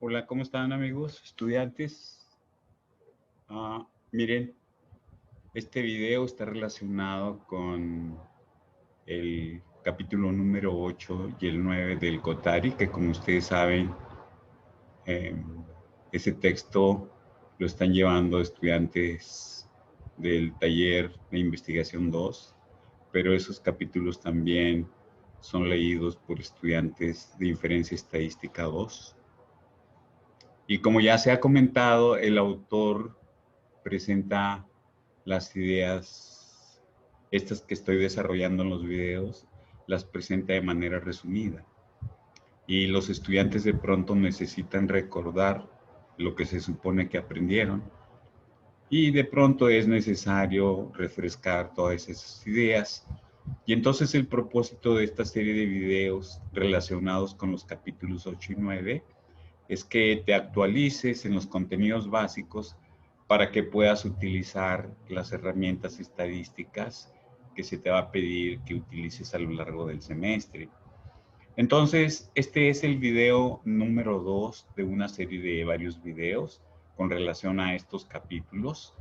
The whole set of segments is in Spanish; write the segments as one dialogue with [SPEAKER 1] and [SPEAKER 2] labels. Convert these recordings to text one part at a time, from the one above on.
[SPEAKER 1] Hola, ¿cómo están amigos, estudiantes? Miren, este video está relacionado con el capítulo número 8 y el 9 del Cotari, que como ustedes saben, eh, ese texto lo están llevando estudiantes del taller de investigación 2, pero esos capítulos también son leídos por estudiantes de inferencia estadística 2. Y como ya se ha comentado, el autor presenta las ideas, estas que estoy desarrollando en los videos, las presenta de manera resumida. Y los estudiantes de pronto necesitan recordar lo que se supone que aprendieron. Y de pronto es necesario refrescar todas esas ideas. Y entonces el propósito de esta serie de videos relacionados con los capítulos 8 y 9 es que te actualices en los contenidos básicos para que puedas utilizar las herramientas estadísticas que se te va a pedir que utilices a lo largo del semestre. Entonces, este es el video número 2 de una serie de varios videos con relación a estos capítulos.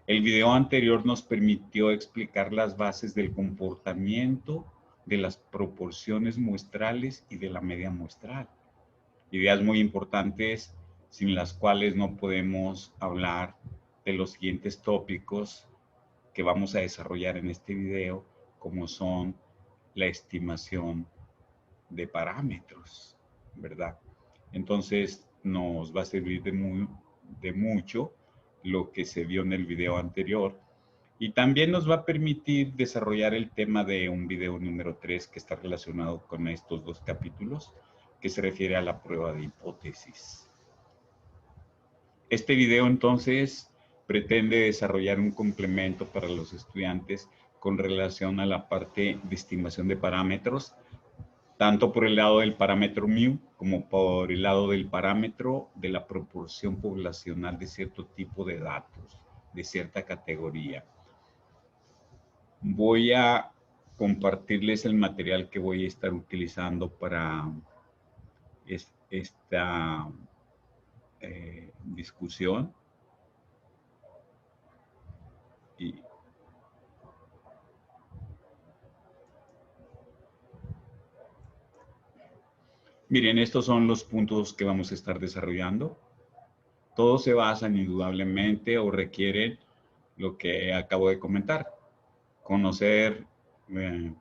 [SPEAKER 1] El video anterior nos permitió explicar las bases del comportamiento, de las proporciones muestrales y de la media muestral. Ideas muy importantes sin las cuales no podemos hablar de los siguientes tópicos que vamos a desarrollar en este video, como son la estimación de parámetros, ¿verdad? Entonces nos va a servir de mucho lo que se vio en el video anterior y también nos va a permitir desarrollar el tema de un video número 3 que está relacionado con estos dos capítulos, que se refiere a la prueba de hipótesis. Este video entonces pretende desarrollar un complemento para los estudiantes con relación a la parte de estimación de parámetros, tanto por el lado del parámetro mu como por el lado del parámetro de la proporción poblacional de cierto tipo de datos, de cierta categoría. Voy a compartirles el material que voy a estar utilizando para esta discusión. Y miren, estos son los puntos que vamos a estar desarrollando. Todos se basan indudablemente o requieren lo que acabo de comentar, conocer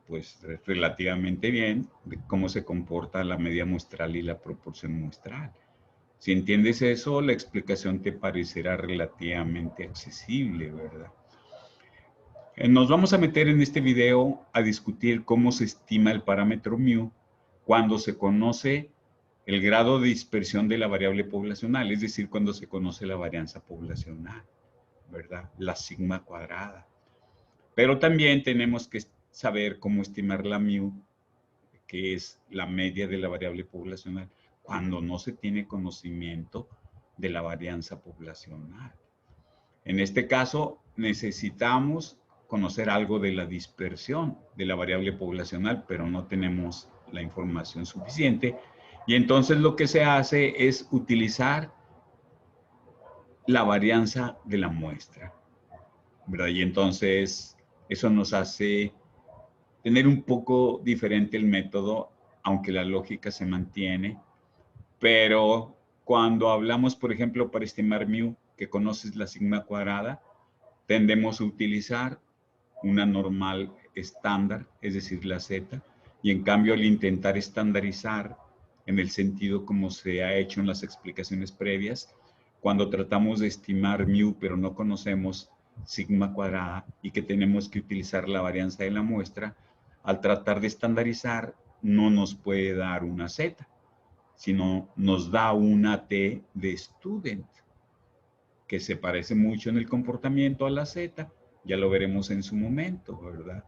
[SPEAKER 1] pues relativamente bien de cómo se comporta la media muestral y la proporción muestral. Si entiendes eso, la explicación te parecerá relativamente accesible, ¿verdad? Nos vamos a meter en este video a discutir cómo se estima el parámetro mu cuando se conoce el grado de dispersión de la variable poblacional, es decir, cuando se conoce la varianza poblacional, ¿verdad? La sigma cuadrada. Pero también tenemos que saber cómo estimar la mu, que es la media de la variable poblacional, cuando no se tiene conocimiento de la varianza poblacional. En este caso, necesitamos conocer algo de la dispersión de la variable poblacional, pero no tenemos la información suficiente. Y entonces lo que se hace es utilizar la varianza de la muestra, ¿verdad? Y entonces eso nos hace tener un poco diferente el método, aunque la lógica se mantiene, pero cuando hablamos, por ejemplo, para estimar mu, que conoces la sigma cuadrada, tendemos a utilizar una normal estándar, es decir, la z, y en cambio al intentar estandarizar en el sentido como se ha hecho en las explicaciones previas, cuando tratamos de estimar mu pero no conocemos sigma cuadrada y que tenemos que utilizar la varianza de la muestra, al tratar de estandarizar no nos puede dar una z, sino nos da una t de student, que se parece mucho en el comportamiento a la z, ya lo veremos en su momento, ¿verdad?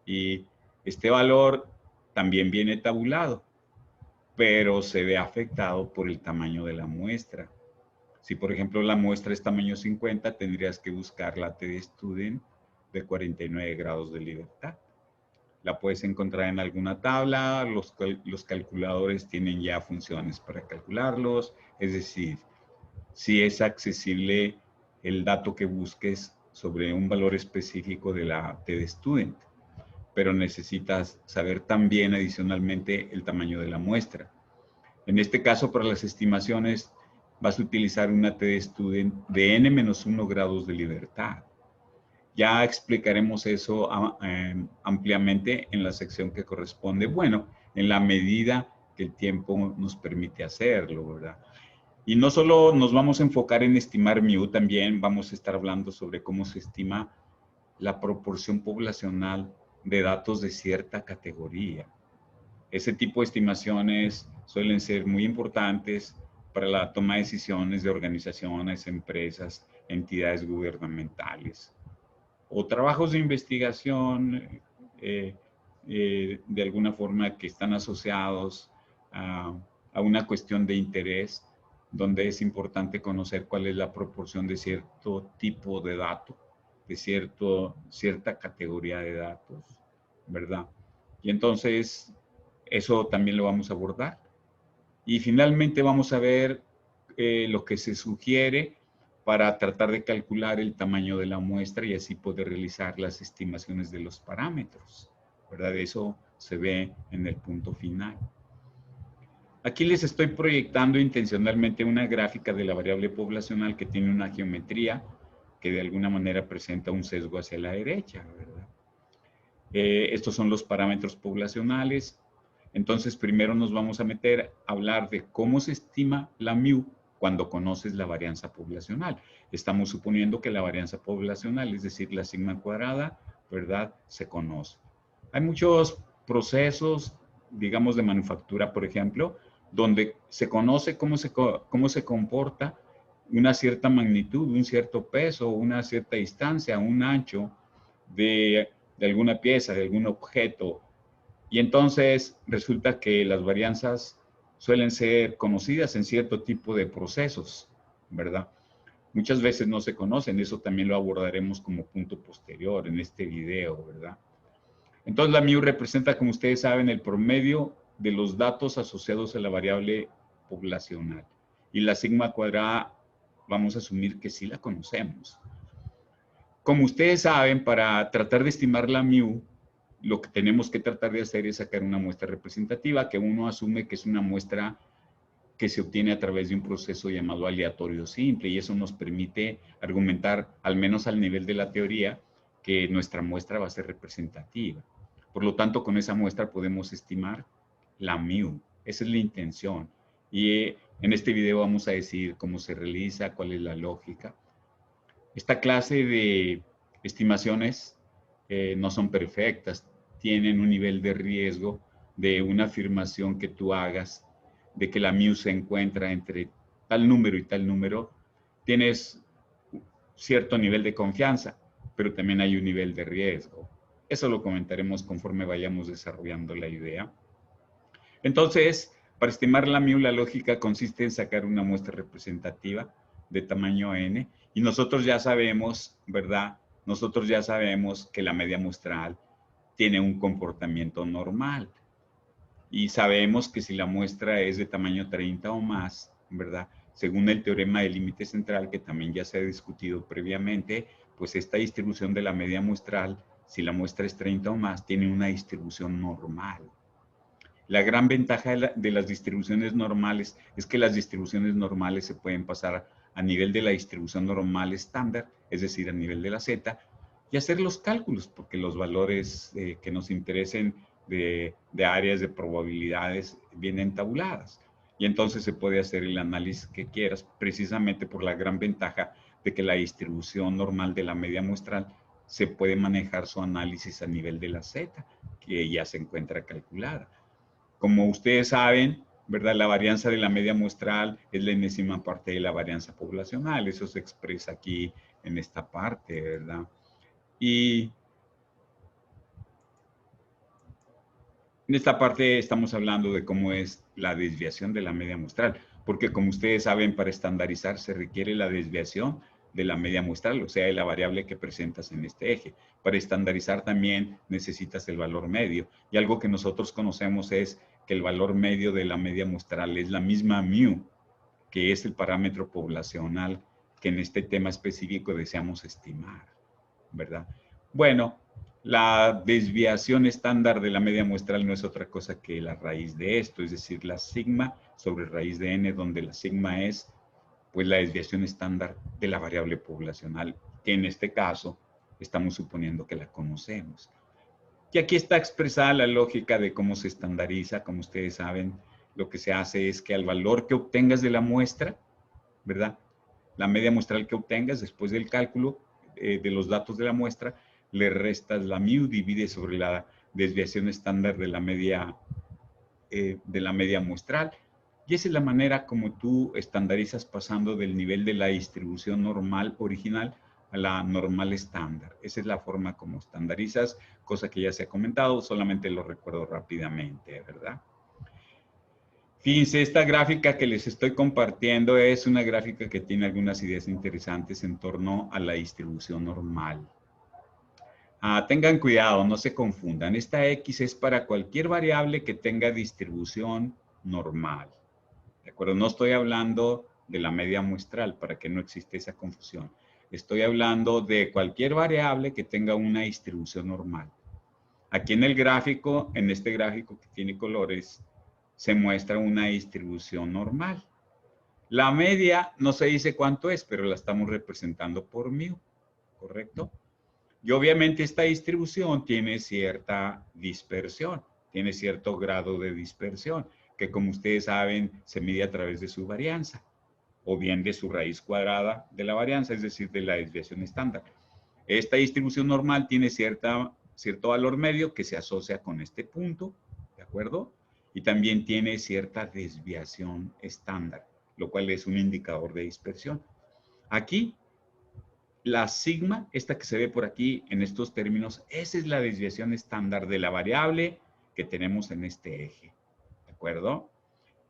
[SPEAKER 1] Y este valor también viene tabulado, pero se ve afectado por el tamaño de la muestra. Si por ejemplo la muestra es tamaño 50, tendrías que buscar la t de student de 49 grados de libertad. La puedes encontrar en alguna tabla, los calculadores tienen ya funciones para calcularlos, es decir, si es accesible el dato que busques sobre un valor específico de la TD Student, pero necesitas saber también adicionalmente el tamaño de la muestra. En este caso, para las estimaciones, vas a utilizar una TD Student de n-1 grados de libertad. Ya explicaremos eso ampliamente en la sección que corresponde, bueno, en la medida que el tiempo nos permite hacerlo, ¿verdad? Y no solo nos vamos a enfocar en estimar mu, también vamos a estar hablando sobre cómo se estima la proporción poblacional de datos de cierta categoría. Ese tipo de estimaciones suelen ser muy importantes para la toma de decisiones de organizaciones, empresas, entidades gubernamentales o trabajos de investigación de alguna forma que están asociados a una cuestión de interés, donde es importante conocer cuál es la proporción de cierto tipo de dato, de cierta categoría de datos, ¿verdad? Y entonces, eso también lo vamos a abordar. Y finalmente vamos a ver lo que se sugiere para tratar de calcular el tamaño de la muestra y así poder realizar las estimaciones de los parámetros, ¿verdad? Eso se ve en el punto final. Aquí les estoy proyectando intencionalmente una gráfica de la variable poblacional que tiene una geometría que de alguna manera presenta un sesgo hacia la derecha, ¿verdad? Estos son los parámetros poblacionales. Entonces, primero nos vamos a meter a hablar de cómo se estima la mu cuando conoces la varianza poblacional. Estamos suponiendo que la varianza poblacional, es decir, la sigma cuadrada, ¿verdad?, se conoce. Hay muchos procesos, digamos, de manufactura, por ejemplo, donde se conoce cómo se comporta una cierta magnitud, un cierto peso, una cierta distancia, un ancho de alguna pieza, de algún objeto. Y entonces resulta que las varianzas suelen ser conocidas en cierto tipo de procesos, ¿verdad? Muchas veces no se conocen, eso también lo abordaremos como punto posterior en este video, ¿verdad? Entonces la mu representa, como ustedes saben, el promedio de los datos asociados a la variable poblacional. Y la sigma cuadrada, vamos a asumir que sí la conocemos. Como ustedes saben, para tratar de estimar la mu, lo que tenemos que tratar de hacer es sacar una muestra representativa, que uno asume que es una muestra que se obtiene a través de un proceso llamado aleatorio simple, y eso nos permite argumentar, al menos al nivel de la teoría, que nuestra muestra va a ser representativa. Por lo tanto, con esa muestra podemos estimar la mu. Esa es la intención. Y en este video vamos a decir cómo se realiza, cuál es la lógica. Esta clase de estimaciones no son perfectas, tienen un nivel de riesgo de una afirmación que tú hagas de que la mu se encuentra entre tal número y tal número. Tienes cierto nivel de confianza, pero también hay un nivel de riesgo. Eso lo comentaremos conforme vayamos desarrollando la idea. Entonces, para estimar la mu, la lógica consiste en sacar una muestra representativa de tamaño n, y nosotros ya sabemos, ¿verdad? Nosotros ya sabemos que la media muestral tiene un comportamiento normal. Y sabemos que si la muestra es de tamaño 30 o más, ¿verdad? Según el teorema del límite central, que también ya se ha discutido previamente, pues esta distribución de la media muestral, si la muestra es 30 o más, tiene una distribución normal. La gran ventaja de las distribuciones normales es que las distribuciones normales se pueden pasar a nivel de la distribución normal estándar, es decir, a nivel de la z, y hacer los cálculos, porque los valores que nos interesen de áreas de probabilidades vienen tabuladas. Y entonces se puede hacer el análisis que quieras, precisamente por la gran ventaja de que la distribución normal de la media muestral se puede manejar su análisis a nivel de la z, que ya se encuentra calculada. Como ustedes saben, ¿verdad? La varianza de la media muestral es la enésima parte de la varianza poblacional. Eso se expresa aquí en esta parte, ¿verdad? Y en esta parte estamos hablando de cómo es la desviación de la media muestral, porque como ustedes saben, para estandarizar se requiere la desviación de la media muestral, o sea, de la variable que presentas en este eje. Para estandarizar también necesitas el valor medio. Y algo que nosotros conocemos es que el valor medio de la media muestral es la misma mu, que es el parámetro poblacional que en este tema específico deseamos estimar, ¿verdad? Bueno, la desviación estándar de la media muestral no es otra cosa que la raíz de esto, es decir, la sigma sobre raíz de n, donde la sigma es pues la desviación estándar de la variable poblacional, que en este caso estamos suponiendo que la conocemos. Y aquí está expresada la lógica de cómo se estandariza. Como ustedes saben, lo que se hace es que al valor que obtengas de la muestra, ¿verdad? La media muestral que obtengas después del cálculo de los datos de la muestra, le restas la mu, divide sobre la desviación estándar de la media muestral. Y esa es la manera como tú estandarizas pasando del nivel de la distribución normal original a la normal estándar. Esa es la forma como estandarizas, cosa que ya se ha comentado, solamente lo recuerdo rápidamente, ¿verdad? Fíjense, esta gráfica que les estoy compartiendo es una gráfica que tiene algunas ideas interesantes en torno a la distribución normal. Tengan cuidado, no se confundan. Esta X es para cualquier variable que tenga distribución normal. ¿De acuerdo? No estoy hablando de la media muestral para que no exista esa confusión. Estoy hablando de cualquier variable que tenga una distribución normal. Aquí en el gráfico, en este gráfico que tiene colores, se muestra una distribución normal. La media no se dice cuánto es, pero la estamos representando por mu, ¿correcto? Y obviamente esta distribución tiene cierta dispersión, tiene cierto grado de dispersión, que como ustedes saben se mide a través de su varianza, o bien de su raíz cuadrada de la varianza, es decir, de la desviación estándar. Esta distribución normal tiene cierto valor medio que se asocia con este punto, ¿de acuerdo? Y también tiene cierta desviación estándar, lo cual es un indicador de dispersión. Aquí la sigma, esta que se ve por aquí en estos términos, esa es la desviación estándar de la variable que tenemos en este eje, ¿de acuerdo?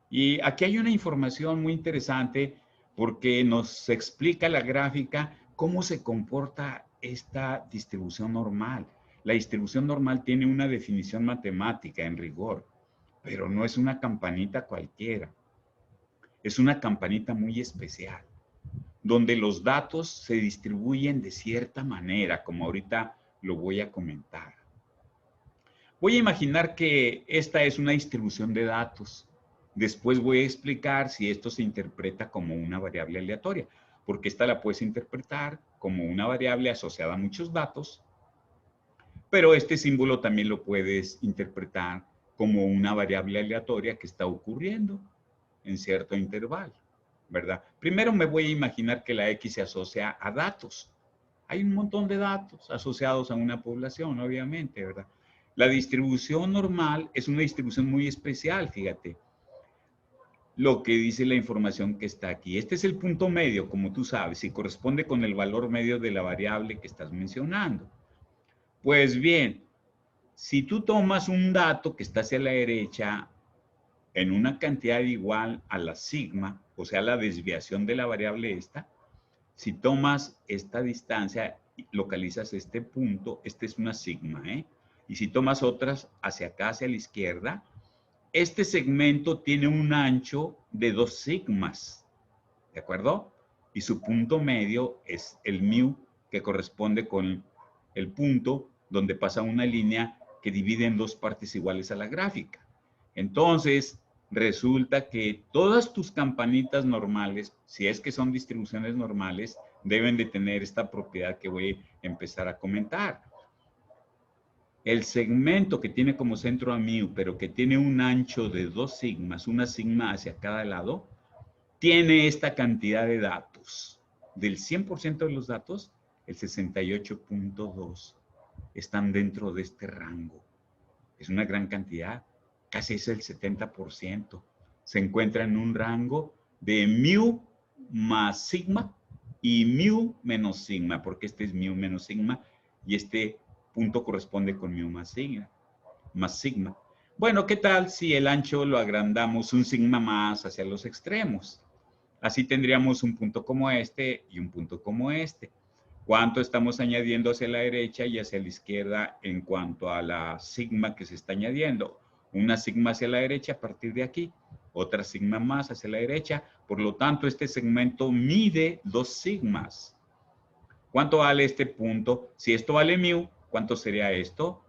[SPEAKER 1] Y aquí hay una información muy interesante porque nos explica la gráfica cómo se comporta esta distribución normal. La distribución normal tiene una definición matemática en rigor, pero no es una campanita cualquiera. Es una campanita muy especial, donde los datos se distribuyen de cierta manera, como ahorita lo voy a comentar. Voy a imaginar que esta es una distribución de datos. Después voy a explicar si esto se interpreta como una variable aleatoria, porque esta la puedes interpretar como una variable asociada a muchos datos, pero este símbolo también lo puedes interpretar como una variable aleatoria que está ocurriendo en cierto intervalo, ¿verdad? Primero me voy a imaginar que la X se asocia a datos. Hay un montón de datos asociados a una población, obviamente, ¿verdad? La distribución normal es una distribución muy especial, fíjate. Lo que dice la información que está aquí. Este es el punto medio, como tú sabes, y corresponde con el valor medio de la variable que estás mencionando. Pues bien, si tú tomas un dato que está hacia la derecha en una cantidad igual a la sigma, o sea, la desviación de la variable esta, si tomas esta distancia, localizas este punto, este es una sigma, ¿eh? Y si tomas otras hacia acá, hacia la izquierda, este segmento tiene un ancho de 2 sigmas, ¿de acuerdo? Y su punto medio es el mu, que corresponde con el punto donde pasa una línea que divide en dos partes iguales a la gráfica. Entonces, resulta que todas tus campanitas normales, si es que son distribuciones normales, deben de tener esta propiedad que voy a empezar a comentar. El segmento que tiene como centro a mu, pero que tiene un ancho de 2 sigmas, una sigma hacia cada lado, tiene esta cantidad de datos. Del 100% de los datos, el 68.2 están dentro de este rango. Es una gran cantidad, casi es el 70%. Se encuentra en un rango de mu más sigma y mu menos sigma, porque este es mu menos sigma y este punto corresponde con mu más sigma. Bueno, ¿qué tal si el ancho lo agrandamos un sigma más hacia los extremos? Así tendríamos un punto como este y un punto como este. ¿Cuánto estamos añadiendo hacia la derecha y hacia la izquierda en cuanto a la sigma que se está añadiendo? Una sigma hacia la derecha a partir de aquí, otra sigma más hacia la derecha. Por lo tanto, este segmento mide 2 sigmas. ¿Cuánto vale este punto? Si esto vale mu, ¿cuánto sería esto?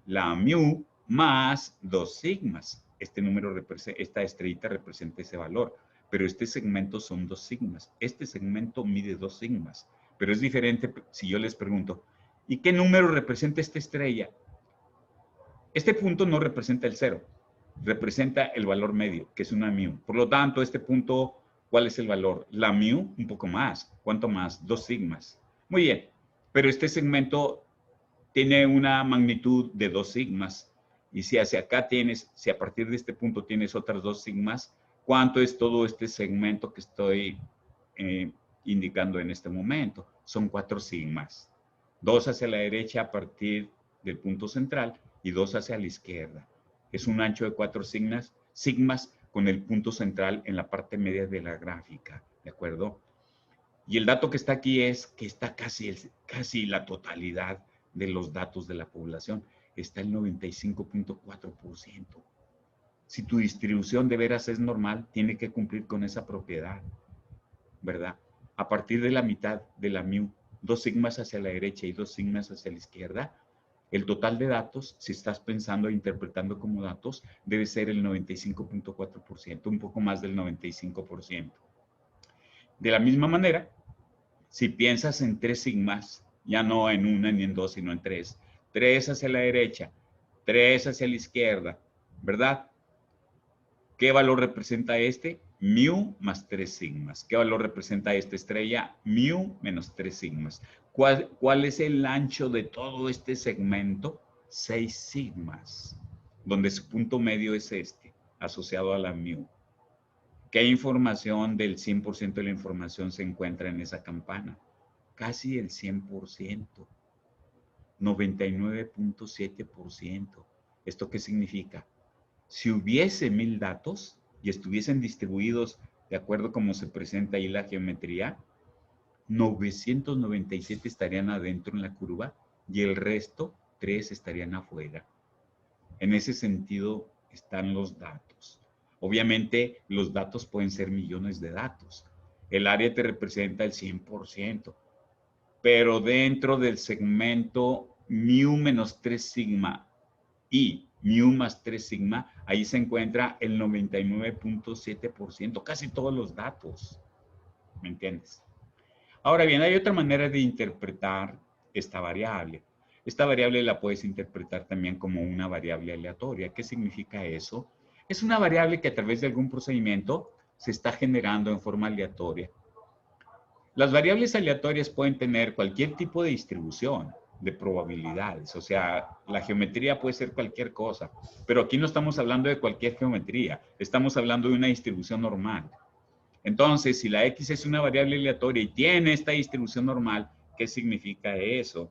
[SPEAKER 1] La mu más 2 sigmas. Este número, esta estrellita representa ese valor. Pero este segmento son 2 sigmas. Este segmento mide 2 sigmas. Pero es diferente si yo les pregunto, ¿y qué número representa esta estrella? Este punto no representa el 0. Representa el valor medio, que es una mu. Por lo tanto, este punto, ¿cuál es el valor? La mu, un poco más. ¿Cuánto más? 2 sigmas. Muy bien, pero este segmento tiene una magnitud de 2 sigmas. Y si hacia acá tienes, si a partir de este punto tienes otras 2 sigmas, ¿cuánto es todo este segmento que estoy indicando en este momento? Son 4 sigmas. 2 hacia la derecha a partir del punto central y 2 hacia la izquierda. Es un ancho de 4 sigmas con el punto central en la parte media de la gráfica, ¿de acuerdo? Y el dato que está aquí es que está casi la totalidad de los datos de la población. Está el 95.4%. Si tu distribución de veras es normal, tiene que cumplir con esa propiedad, ¿verdad? A partir de la mitad de la mu, 2 sigmas hacia la derecha y 2 sigmas hacia la izquierda, el total de datos, si estás pensando e interpretando como datos, debe ser el 95.4%, un poco más del 95%. De la misma manera, si piensas en 3 sigmas, ya no en una ni en 2, sino en 3, 3 hacia la derecha, 3 hacia la izquierda, ¿verdad? ¿Qué valor representa este? Mu más 3 sigmas. ¿Qué valor representa esta estrella? Mu menos 3 sigmas. ¿Cuál es el ancho de todo este segmento? 6 sigmas, donde su punto medio es este, asociado a la mu. ¿Qué información del 100% de la información se encuentra en esa campana? Casi el 100%, 99.7%. ¿Esto qué significa? Si hubiese 1000 datos y estuviesen distribuidos de acuerdo como se presenta ahí la geometría, 997 estarían adentro en la curva y el resto, 3 estarían afuera. En ese sentido están los datos. Obviamente, los datos pueden ser millones de datos. El área te representa el 100%, pero dentro del segmento mu menos 3 sigma y mu más 3 sigma, ahí se encuentra el 99.7%, casi todos los datos. ¿Me entiendes? Ahora bien, hay otra manera de interpretar esta variable. Esta variable la puedes interpretar también como una variable aleatoria. ¿Qué significa eso? Es una variable que a través de algún procedimiento se está generando en forma aleatoria. Las variables aleatorias pueden tener cualquier tipo de distribución de probabilidades. O sea, la geometría puede ser cualquier cosa, pero aquí no estamos hablando de cualquier geometría. Estamos hablando de una distribución normal. Entonces, si la X es una variable aleatoria y tiene esta distribución normal, ¿qué significa eso?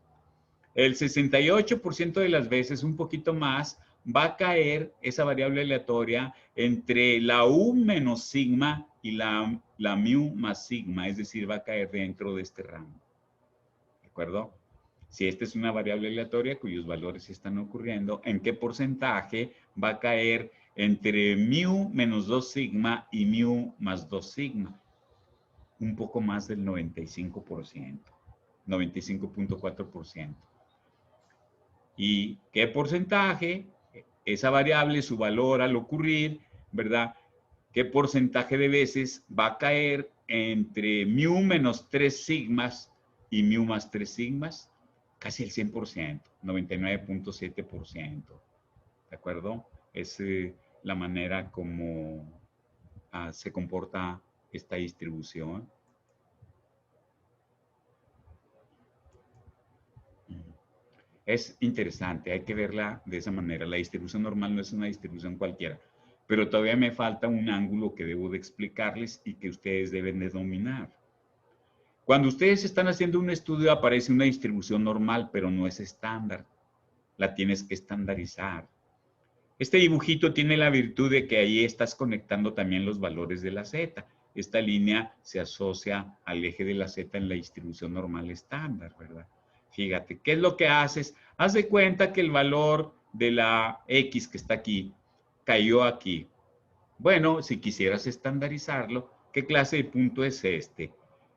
[SPEAKER 1] El 68% de las veces, un poquito más, va a caer esa variable aleatoria entre la U menos sigma y la mu más sigma, es decir, va a caer dentro de este rango. ¿De acuerdo? Si esta es una variable aleatoria cuyos valores están ocurriendo, ¿en qué porcentaje va a caer entre mu menos 2 sigma y mu más 2 sigma? Un poco más del 95%, 95.4%. ¿Y qué porcentaje? Esa variable, su valor al ocurrir, ¿verdad? ¿Qué porcentaje de veces va a caer entre mu menos 3 sigmas y mu más 3 sigmas? Casi el 100%, 99.7%. ¿De acuerdo? Es la manera como se comporta esta distribución. Es interesante, hay que verla de esa manera. La distribución normal no es una distribución cualquiera, pero todavía me falta un ángulo que debo de explicarles y que ustedes deben de dominar. Cuando ustedes están haciendo un estudio aparece una distribución normal, pero no es estándar. La tienes que estandarizar. Este dibujito tiene la virtud de que ahí estás conectando también los valores de la Z. esta línea se asocia al eje de la Z en la distribución normal estándar, ¿verdad? Fíjate, ¿qué es lo que haces? Haz de cuenta que el valor de la X que está aquí cayó aquí. Bueno, si quisieras estandarizarlo, ¿qué clase de punto es este?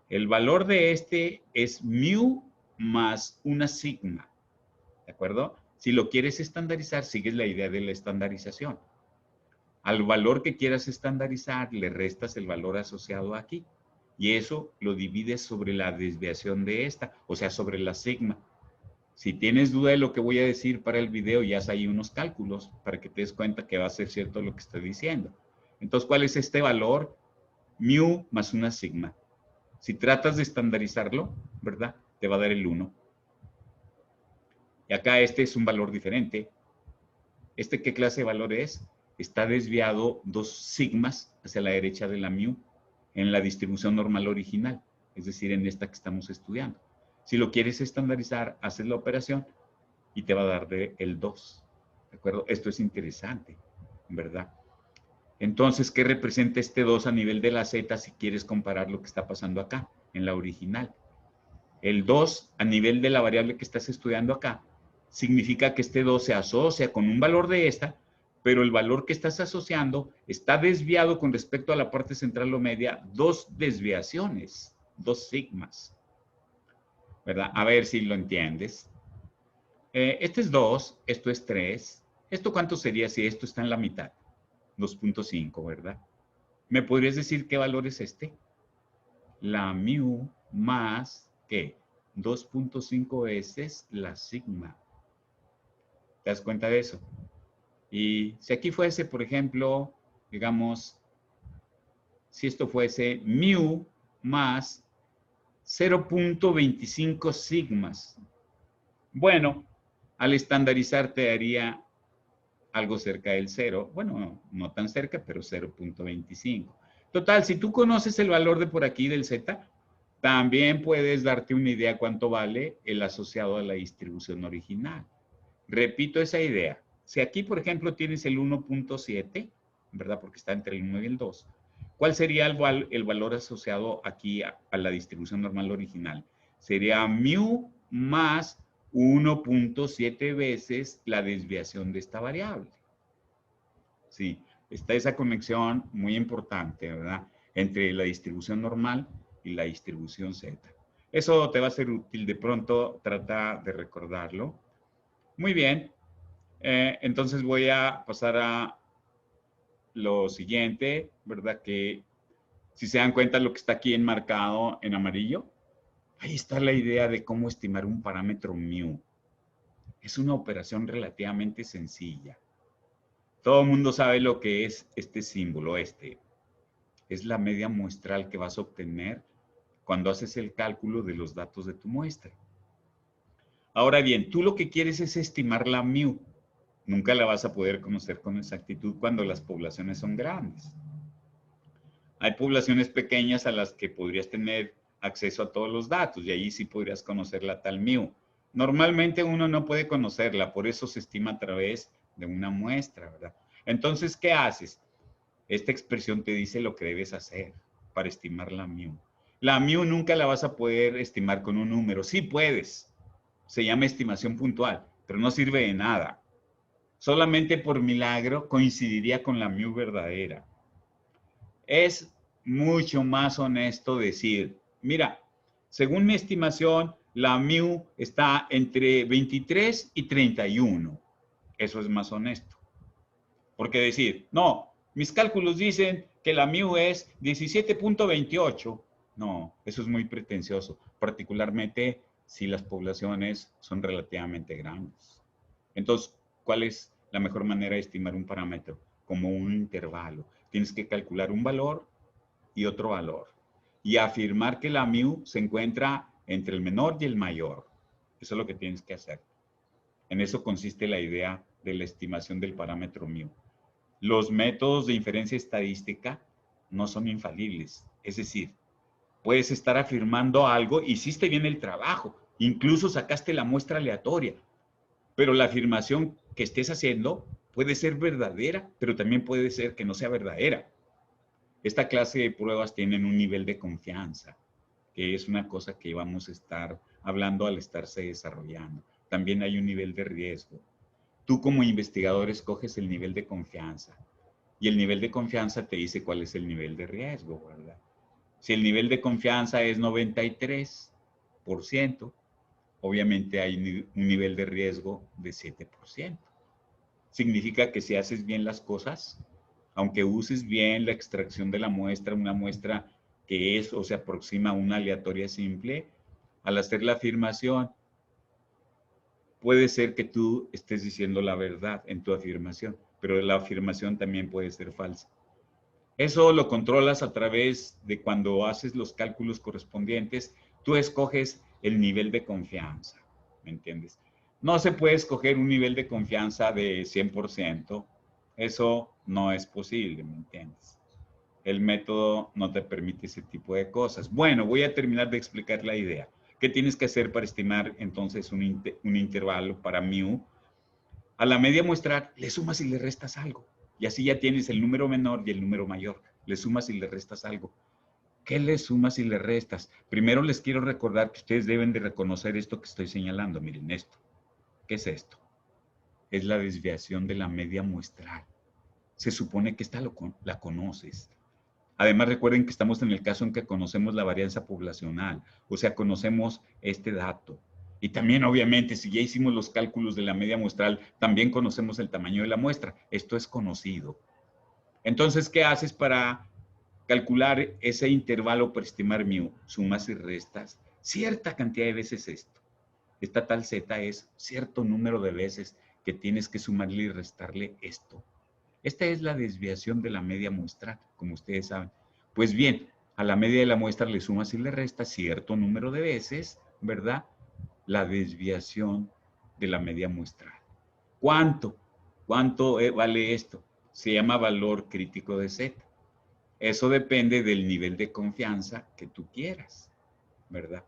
[SPEAKER 1] El valor de este es mu más una sigma, ¿de acuerdo? Si lo quieres estandarizar, sigues la idea de la estandarización. Al valor que quieras estandarizar, le restas el valor asociado aquí. Y eso lo divides sobre la desviación de esta, o sea, sobre la sigma. Si tienes duda de lo que voy a decir para el video, ya haz ahí unos cálculos para que te des cuenta que va a ser cierto lo que estoy diciendo. Entonces, ¿cuál es este valor? Mu más una sigma. Si tratas de estandarizarlo, ¿verdad? Te va a dar el 1. Y acá este es un valor diferente. ¿Este qué clase de valor es? Está desviado 2 sigmas hacia la derecha de la mu en la distribución normal original, es decir, en esta que estamos estudiando. Si lo quieres estandarizar, haces la operación y te va a dar el 2. ¿De acuerdo? Esto es interesante, ¿verdad? Entonces, ¿qué representa este 2 a nivel de la Z si quieres comparar lo que está pasando acá, en la original? El 2 a nivel de la variable que estás estudiando acá significa que este 2 se asocia con un valor de esta, pero el valor que estás asociando está desviado con respecto a la parte central o media, 2 desviaciones, 2 sigmas, ¿verdad? A ver si lo entiendes. Este es 2, esto es 3. ¿Esto cuánto sería si esto está en la mitad? 2.5, ¿verdad? ¿Me podrías decir qué valor es este? La mu más, ¿qué? 2.5 veces la sigma. ¿Te das cuenta de eso? Y si aquí fuese, por ejemplo, digamos, si esto fuese mu más 0.25 sigmas. Bueno, al estandarizar te daría algo cerca del 0. Bueno, no tan cerca, pero 0.25. Total, si tú conoces el valor de por aquí del z, también puedes darte una idea cuánto vale el asociado a la distribución original. Repito esa idea. Si aquí, por ejemplo, tienes el 1.7, ¿verdad? Porque está entre el 1 y el 2. ¿Cuál sería el valor asociado aquí a la distribución normal original? Sería mu más 1.7 veces la desviación de esta variable. Sí, está esa conexión muy importante, ¿verdad? Entre la distribución normal y la distribución Z. Eso te va a ser útil de pronto, trata de recordarlo. Muy bien, entonces voy a pasar a lo siguiente, ¿verdad? Que si se dan cuenta lo que está aquí enmarcado en amarillo, ahí está la idea de cómo estimar un parámetro mu. Es una operación relativamente sencilla. Todo el mundo sabe lo que es este símbolo, es la media muestral que vas a obtener cuando haces el cálculo de los datos de tu muestra. Ahora bien, tú lo que quieres es estimar la mu. Nunca la vas a poder conocer con exactitud cuando las poblaciones son grandes. Hay poblaciones pequeñas a las que podrías tener acceso a todos los datos y ahí sí podrías conocer la tal mu. Normalmente uno no puede conocerla, por eso se estima a través de una muestra, ¿verdad? Entonces, ¿qué haces? Esta expresión te dice lo que debes hacer para estimar la mu. La mu nunca la vas a poder estimar con un número. Sí puedes. Se llama estimación puntual, pero no sirve de nada. Solamente por milagro coincidiría con la mu verdadera. Es mucho más honesto decir, mira, según mi estimación, la mu está entre 23 y 31. Eso es más honesto. Porque decir, no, mis cálculos dicen que la mu es 17.28. No, eso es muy pretencioso, particularmente si las poblaciones son relativamente grandes. Entonces, ¿cuál es la mejor manera de estimar un parámetro? Como un intervalo. Tienes que calcular un valor y otro valor. Y afirmar que la mu se encuentra entre el menor y el mayor. Eso es lo que tienes que hacer. En eso consiste la idea de la estimación del parámetro mu. Los métodos de inferencia estadística no son infalibles. Es decir, puedes estar afirmando algo, hiciste bien el trabajo, incluso sacaste la muestra aleatoria, pero la afirmación que estés haciendo puede ser verdadera, pero también puede ser que no sea verdadera. Esta clase de pruebas tienen un nivel de confianza, que es una cosa que vamos a estar hablando al estarse desarrollando. También hay un nivel de riesgo. Tú como investigador escoges el nivel de confianza y el nivel de confianza te dice cuál es el nivel de riesgo, ¿verdad? Si el nivel de confianza es 93%, obviamente hay un nivel de riesgo de 7%. Significa que si haces bien las cosas, aunque uses bien la extracción de la muestra, una muestra que es o se aproxima a una aleatoria simple, al hacer la afirmación, puede ser que tú estés diciendo la verdad en tu afirmación, pero la afirmación también puede ser falsa. Eso lo controlas a través de cuando haces los cálculos correspondientes, tú escoges el nivel de confianza, ¿me entiendes? No se puede escoger un nivel de confianza de 100%, eso no es posible, ¿me entiendes? El método no te permite ese tipo de cosas. Bueno, voy a terminar de explicar la idea. ¿Qué tienes que hacer para estimar entonces un intervalo para mu? A la media muestral le sumas y le restas algo. Y así ya tienes el número menor y el número mayor. Le sumas y le restas algo. ¿Qué le sumas y le restas? Primero les quiero recordar que ustedes deben de reconocer esto que estoy señalando. Miren esto. ¿Qué es esto? Es la desviación de la media muestral. Se supone que esta la conoces. Además, recuerden que estamos en el caso en que conocemos la varianza poblacional, o sea, conocemos este dato. Y también, obviamente, si ya hicimos los cálculos de la media muestral, también conocemos el tamaño de la muestra. Esto es conocido. Entonces, ¿qué haces para calcular ese intervalo para estimar mu? Sumas y restas cierta cantidad de veces esto. Esta tal z es cierto número de veces que tienes que sumarle y restarle esto. Esta es la desviación de la media muestral, como ustedes saben. Pues bien, a la media de la muestra le sumas y le restas cierto número de veces, ¿verdad? La desviación de la media muestral. ¿Cuánto? ¿Cuánto vale esto? Se llama valor crítico de Z. Eso depende del nivel de confianza que tú quieras, ¿verdad?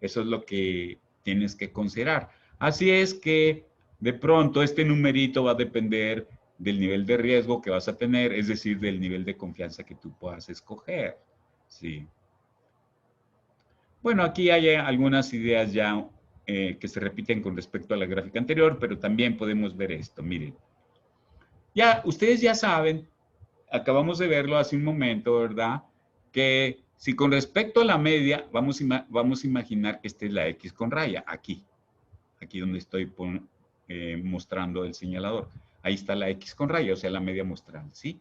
[SPEAKER 1] Eso es lo que tienes que considerar. Así es que de pronto este numerito va a depender del nivel de riesgo que vas a tener, es decir, del nivel de confianza que tú puedas escoger. Sí. Bueno, aquí hay algunas ideas ya que se repiten con respecto a la gráfica anterior, pero también podemos ver esto. Miren, ya ustedes ya saben, acabamos de verlo hace un momento, ¿verdad? Que si con respecto a la media, vamos a imaginar que esta es la X con raya, aquí donde estoy mostrando el señalador. Ahí está la X con raya, o sea, la media muestral, ¿sí?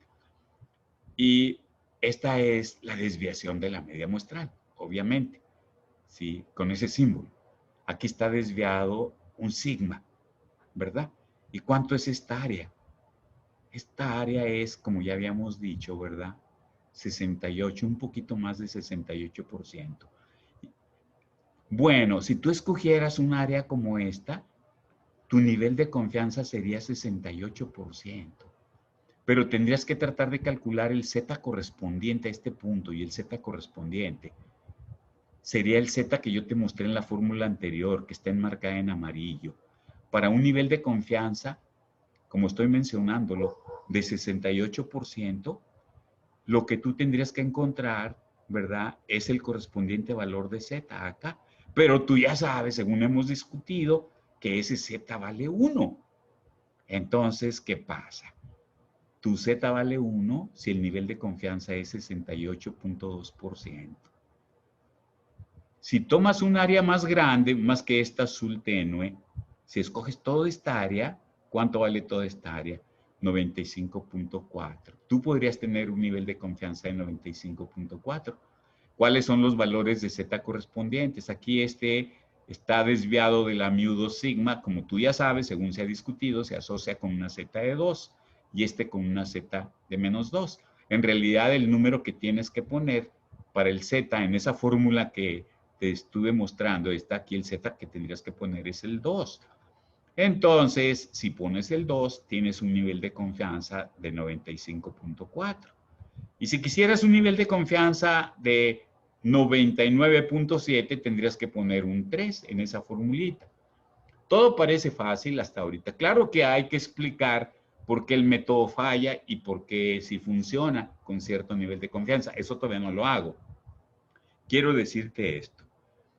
[SPEAKER 1] Y esta es la desviación de la media muestral, obviamente, ¿sí? Con ese símbolo. Aquí está desviado un sigma, ¿verdad? ¿Y cuánto es esta área? Esta área es, como ya habíamos dicho, ¿verdad? 68, un poquito más de 68%. Bueno, si tú escogieras un área como esta, tu nivel de confianza sería 68%. Pero tendrías que tratar de calcular el Z correspondiente a este punto y el Z correspondiente sería el Z que yo te mostré en la fórmula anterior, que está enmarcada en amarillo. Para un nivel de confianza, como estoy mencionándolo, de 68%, lo que tú tendrías que encontrar, ¿verdad? Es el correspondiente valor de Z acá. Pero tú ya sabes, según hemos discutido, que ese Z vale 1. Entonces, ¿qué pasa? Tu Z vale 1 si el nivel de confianza es 68.2%. Si tomas un área más grande, más que esta azul tenue, si escoges toda esta área, ¿cuánto vale toda esta área? 95.4. Tú podrías tener un nivel de confianza de 95.4. ¿Cuáles son los valores de Z correspondientes? Aquí este está desviado de la mu2 sigma, como tú ya sabes, según se ha discutido, se asocia con una Z de 2 y este con una Z de menos 2. En realidad, el número que tienes que poner para el Z en esa fórmula que te estuve mostrando, está aquí el Z que tendrías que poner es el 2. Entonces, si pones el 2, tienes un nivel de confianza de 95.4. Y si quisieras un nivel de confianza de 99.7, tendrías que poner un 3 en esa formulita. Todo parece fácil hasta ahorita. Claro que hay que explicar por qué el método falla y por qué sí funciona con cierto nivel de confianza. Eso todavía no lo hago. Quiero decirte esto.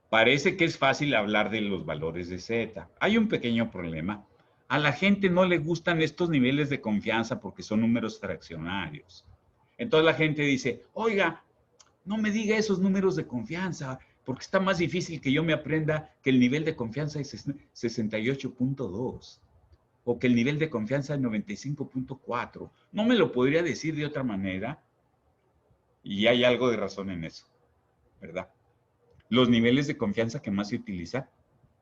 [SPEAKER 1] Parece que es fácil hablar de los valores de Z. Hay un pequeño problema. A la gente no le gustan estos niveles de confianza porque son números fraccionarios. Entonces la gente dice, oiga, no me diga esos números de confianza, porque está más difícil que yo me aprenda que el nivel de confianza es 68.2 o que el nivel de confianza es 95.4. No me lo podría decir de otra manera y hay algo de razón en eso, ¿verdad? Los niveles de confianza que más se utilizan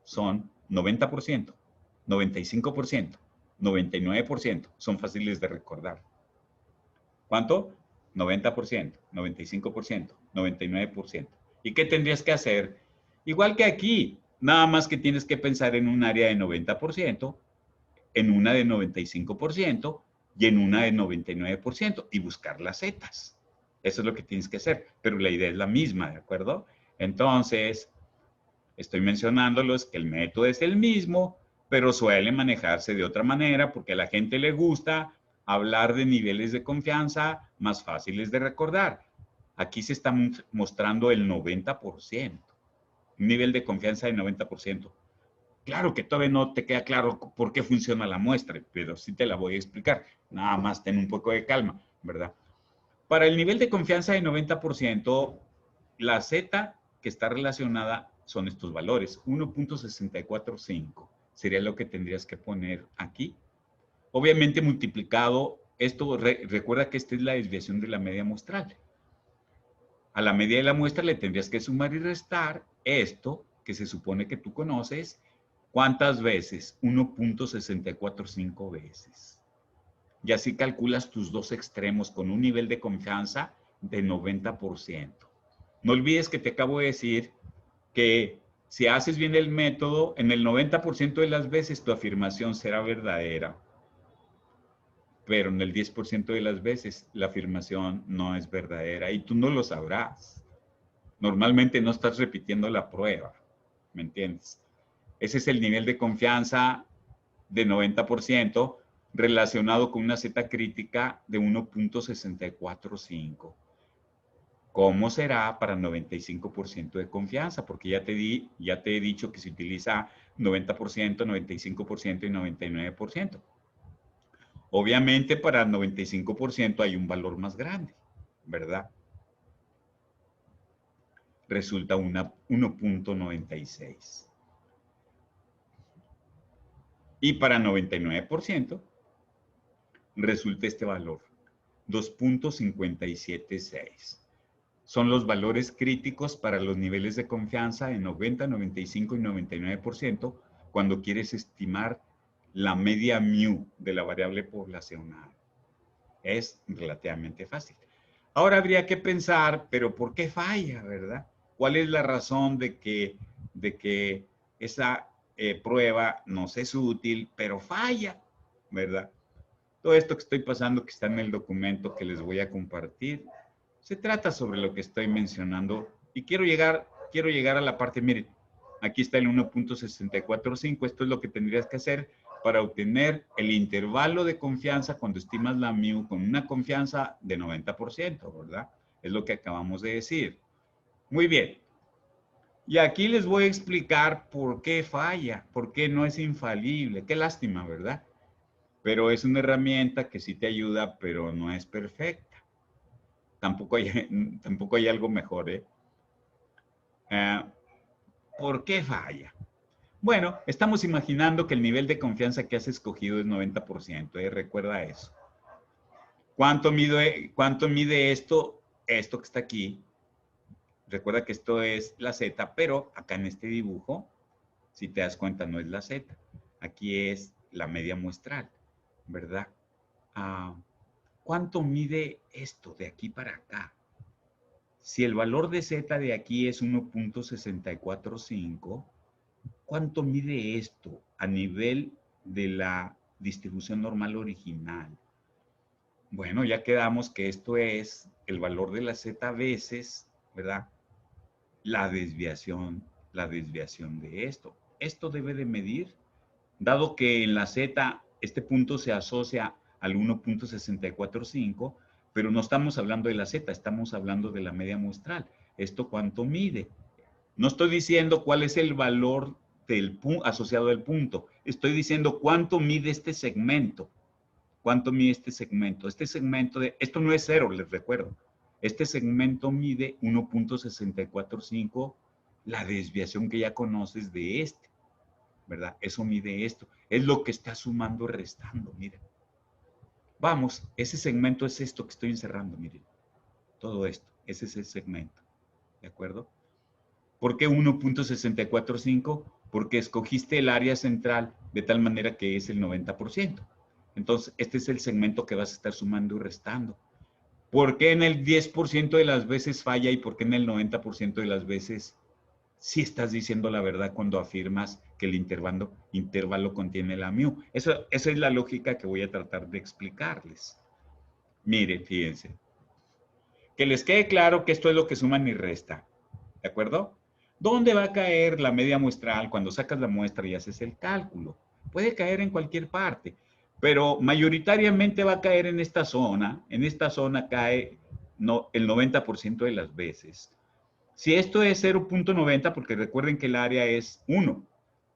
[SPEAKER 1] son 90%, 95%, 99%. Son fáciles de recordar. ¿Cuánto? 90%, 95%, 99%. ¿Y qué tendrías que hacer? Igual que aquí, nada más que tienes que pensar en un área de 90%, en una de 95% y en una de 99% y buscar las zetas. Eso es lo que tienes que hacer, pero la idea es la misma, ¿de acuerdo? Entonces, estoy mencionándolos que el método es el mismo, pero suele manejarse de otra manera porque a la gente le gusta hablar de niveles de confianza más fáciles de recordar. Aquí se está mostrando el 90%, un nivel de confianza de 90%. Claro que todavía no te queda claro por qué funciona la muestra, pero sí te la voy a explicar. Nada más ten un poco de calma, ¿verdad? Para el nivel de confianza de 90%, la Z que está relacionada son estos valores. 1.645 sería lo que tendrías que poner aquí. Obviamente multiplicado, esto recuerda que esta es la desviación de la media muestral. A la media de la muestra le tendrías que sumar y restar esto que se supone que tú conoces. ¿Cuántas veces? 1.645 veces. Y así calculas tus dos extremos con un nivel de confianza de 90%. No olvides que te acabo de decir que si haces bien el método, en el 90% de las veces tu afirmación será verdadera, pero en el 10% de las veces la afirmación no es verdadera y tú no lo sabrás. Normalmente no estás repitiendo la prueba, ¿me entiendes? Ese es el nivel de confianza de 90% relacionado con una Z crítica de 1.645. ¿Cómo será para 95% de confianza? Porque ya te he dicho que se utiliza 90%, 95% y 99%. Obviamente para 95% hay un valor más grande, ¿verdad? Resulta 1.96. Y para 99% resulta este valor, 2.576. Son los valores críticos para los niveles de confianza de 90, 95 y 99% cuando quieres estimar la media mu de la variable poblacional. Es relativamente fácil. Ahora habría que pensar, pero ¿por qué falla, verdad? ¿Cuál es la razón de que esa prueba nos es útil, pero falla, verdad? Todo esto que estoy pasando, que está en el documento que les voy a compartir, se trata sobre lo que estoy mencionando y quiero llegar a la parte, miren, aquí está el 1.645, esto es lo que tendrías que hacer para obtener el intervalo de confianza cuando estimas la mu con una confianza de 90%, ¿verdad? Es lo que acabamos de decir. Muy bien. Y aquí les voy a explicar por qué falla, por qué no es infalible. Qué lástima, ¿verdad? Pero es una herramienta que sí te ayuda, pero no es perfecta. Tampoco hay algo mejor, ¿eh? ¿Por qué falla? Bueno, estamos imaginando que el nivel de confianza que has escogido es 90%, ¿eh? Recuerda eso. ¿Cuánto mide esto? Esto que está aquí. Recuerda que esto es la Z, pero acá en este dibujo, si te das cuenta, no es la Z. Aquí es la media muestral, ¿verdad? ¿Cuánto mide esto de aquí para acá? Si el valor de Z de aquí es 1.645, ¿cuánto mide esto a nivel de la distribución normal original? Bueno, ya quedamos que esto es el valor de la Z veces, ¿verdad? La desviación de esto. Esto debe de medir, dado que en la Z este punto se asocia al 1.645, pero no estamos hablando de la Z, estamos hablando de la media muestral. ¿Esto cuánto mide? No estoy diciendo cuál es el valor del asociado al punto. Estoy diciendo cuánto mide este segmento. ¿Cuánto mide este segmento? Este segmento esto no es cero, les recuerdo. Este segmento mide 1.645, la desviación que ya conoces de este, ¿verdad? Eso mide esto. Es lo que está sumando y restando, miren. Vamos, ese segmento es esto que estoy encerrando, miren. Todo esto, ese es el segmento, ¿de acuerdo? ¿Por qué 1.645? Porque escogiste el área central de tal manera que es el 90%. Entonces, este es el segmento que vas a estar sumando y restando. ¿Por qué en el 10% de las veces falla y por qué en el 90% de las veces sí estás diciendo la verdad cuando afirmas que el intervalo contiene la mu? Esa es la lógica que voy a tratar de explicarles. Miren, fíjense. Que les quede claro que esto es lo que suman y resta. ¿De acuerdo? ¿Dónde va a caer la media muestral cuando sacas la muestra y haces el cálculo? Puede caer en cualquier parte, pero mayoritariamente va a caer en esta zona. En esta zona cae el 90% de las veces. Si esto es 0.90, porque recuerden que el área es 1,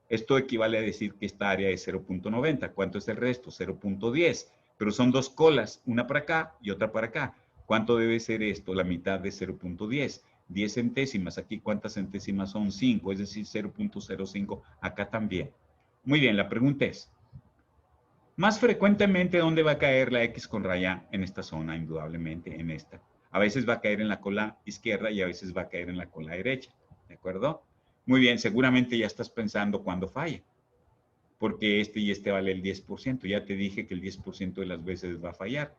[SPEAKER 1] esto equivale a decir que esta área es 0.90. ¿Cuánto es el resto? 0.10. Pero son dos colas, una para acá y otra para acá. ¿Cuánto debe ser esto? La mitad de 0.10. 10 centésimas. Aquí, ¿cuántas centésimas son? 5, es decir, 0.05. Acá también. Muy bien, la pregunta es, más frecuentemente, ¿dónde va a caer la X con raya? En esta zona, indudablemente, en esta. A veces va a caer en la cola izquierda y a veces va a caer en la cola derecha. ¿De acuerdo? Muy bien, seguramente ya estás pensando cuándo falla, porque este y este vale el 10%. Ya te dije que el 10% de las veces va a fallar.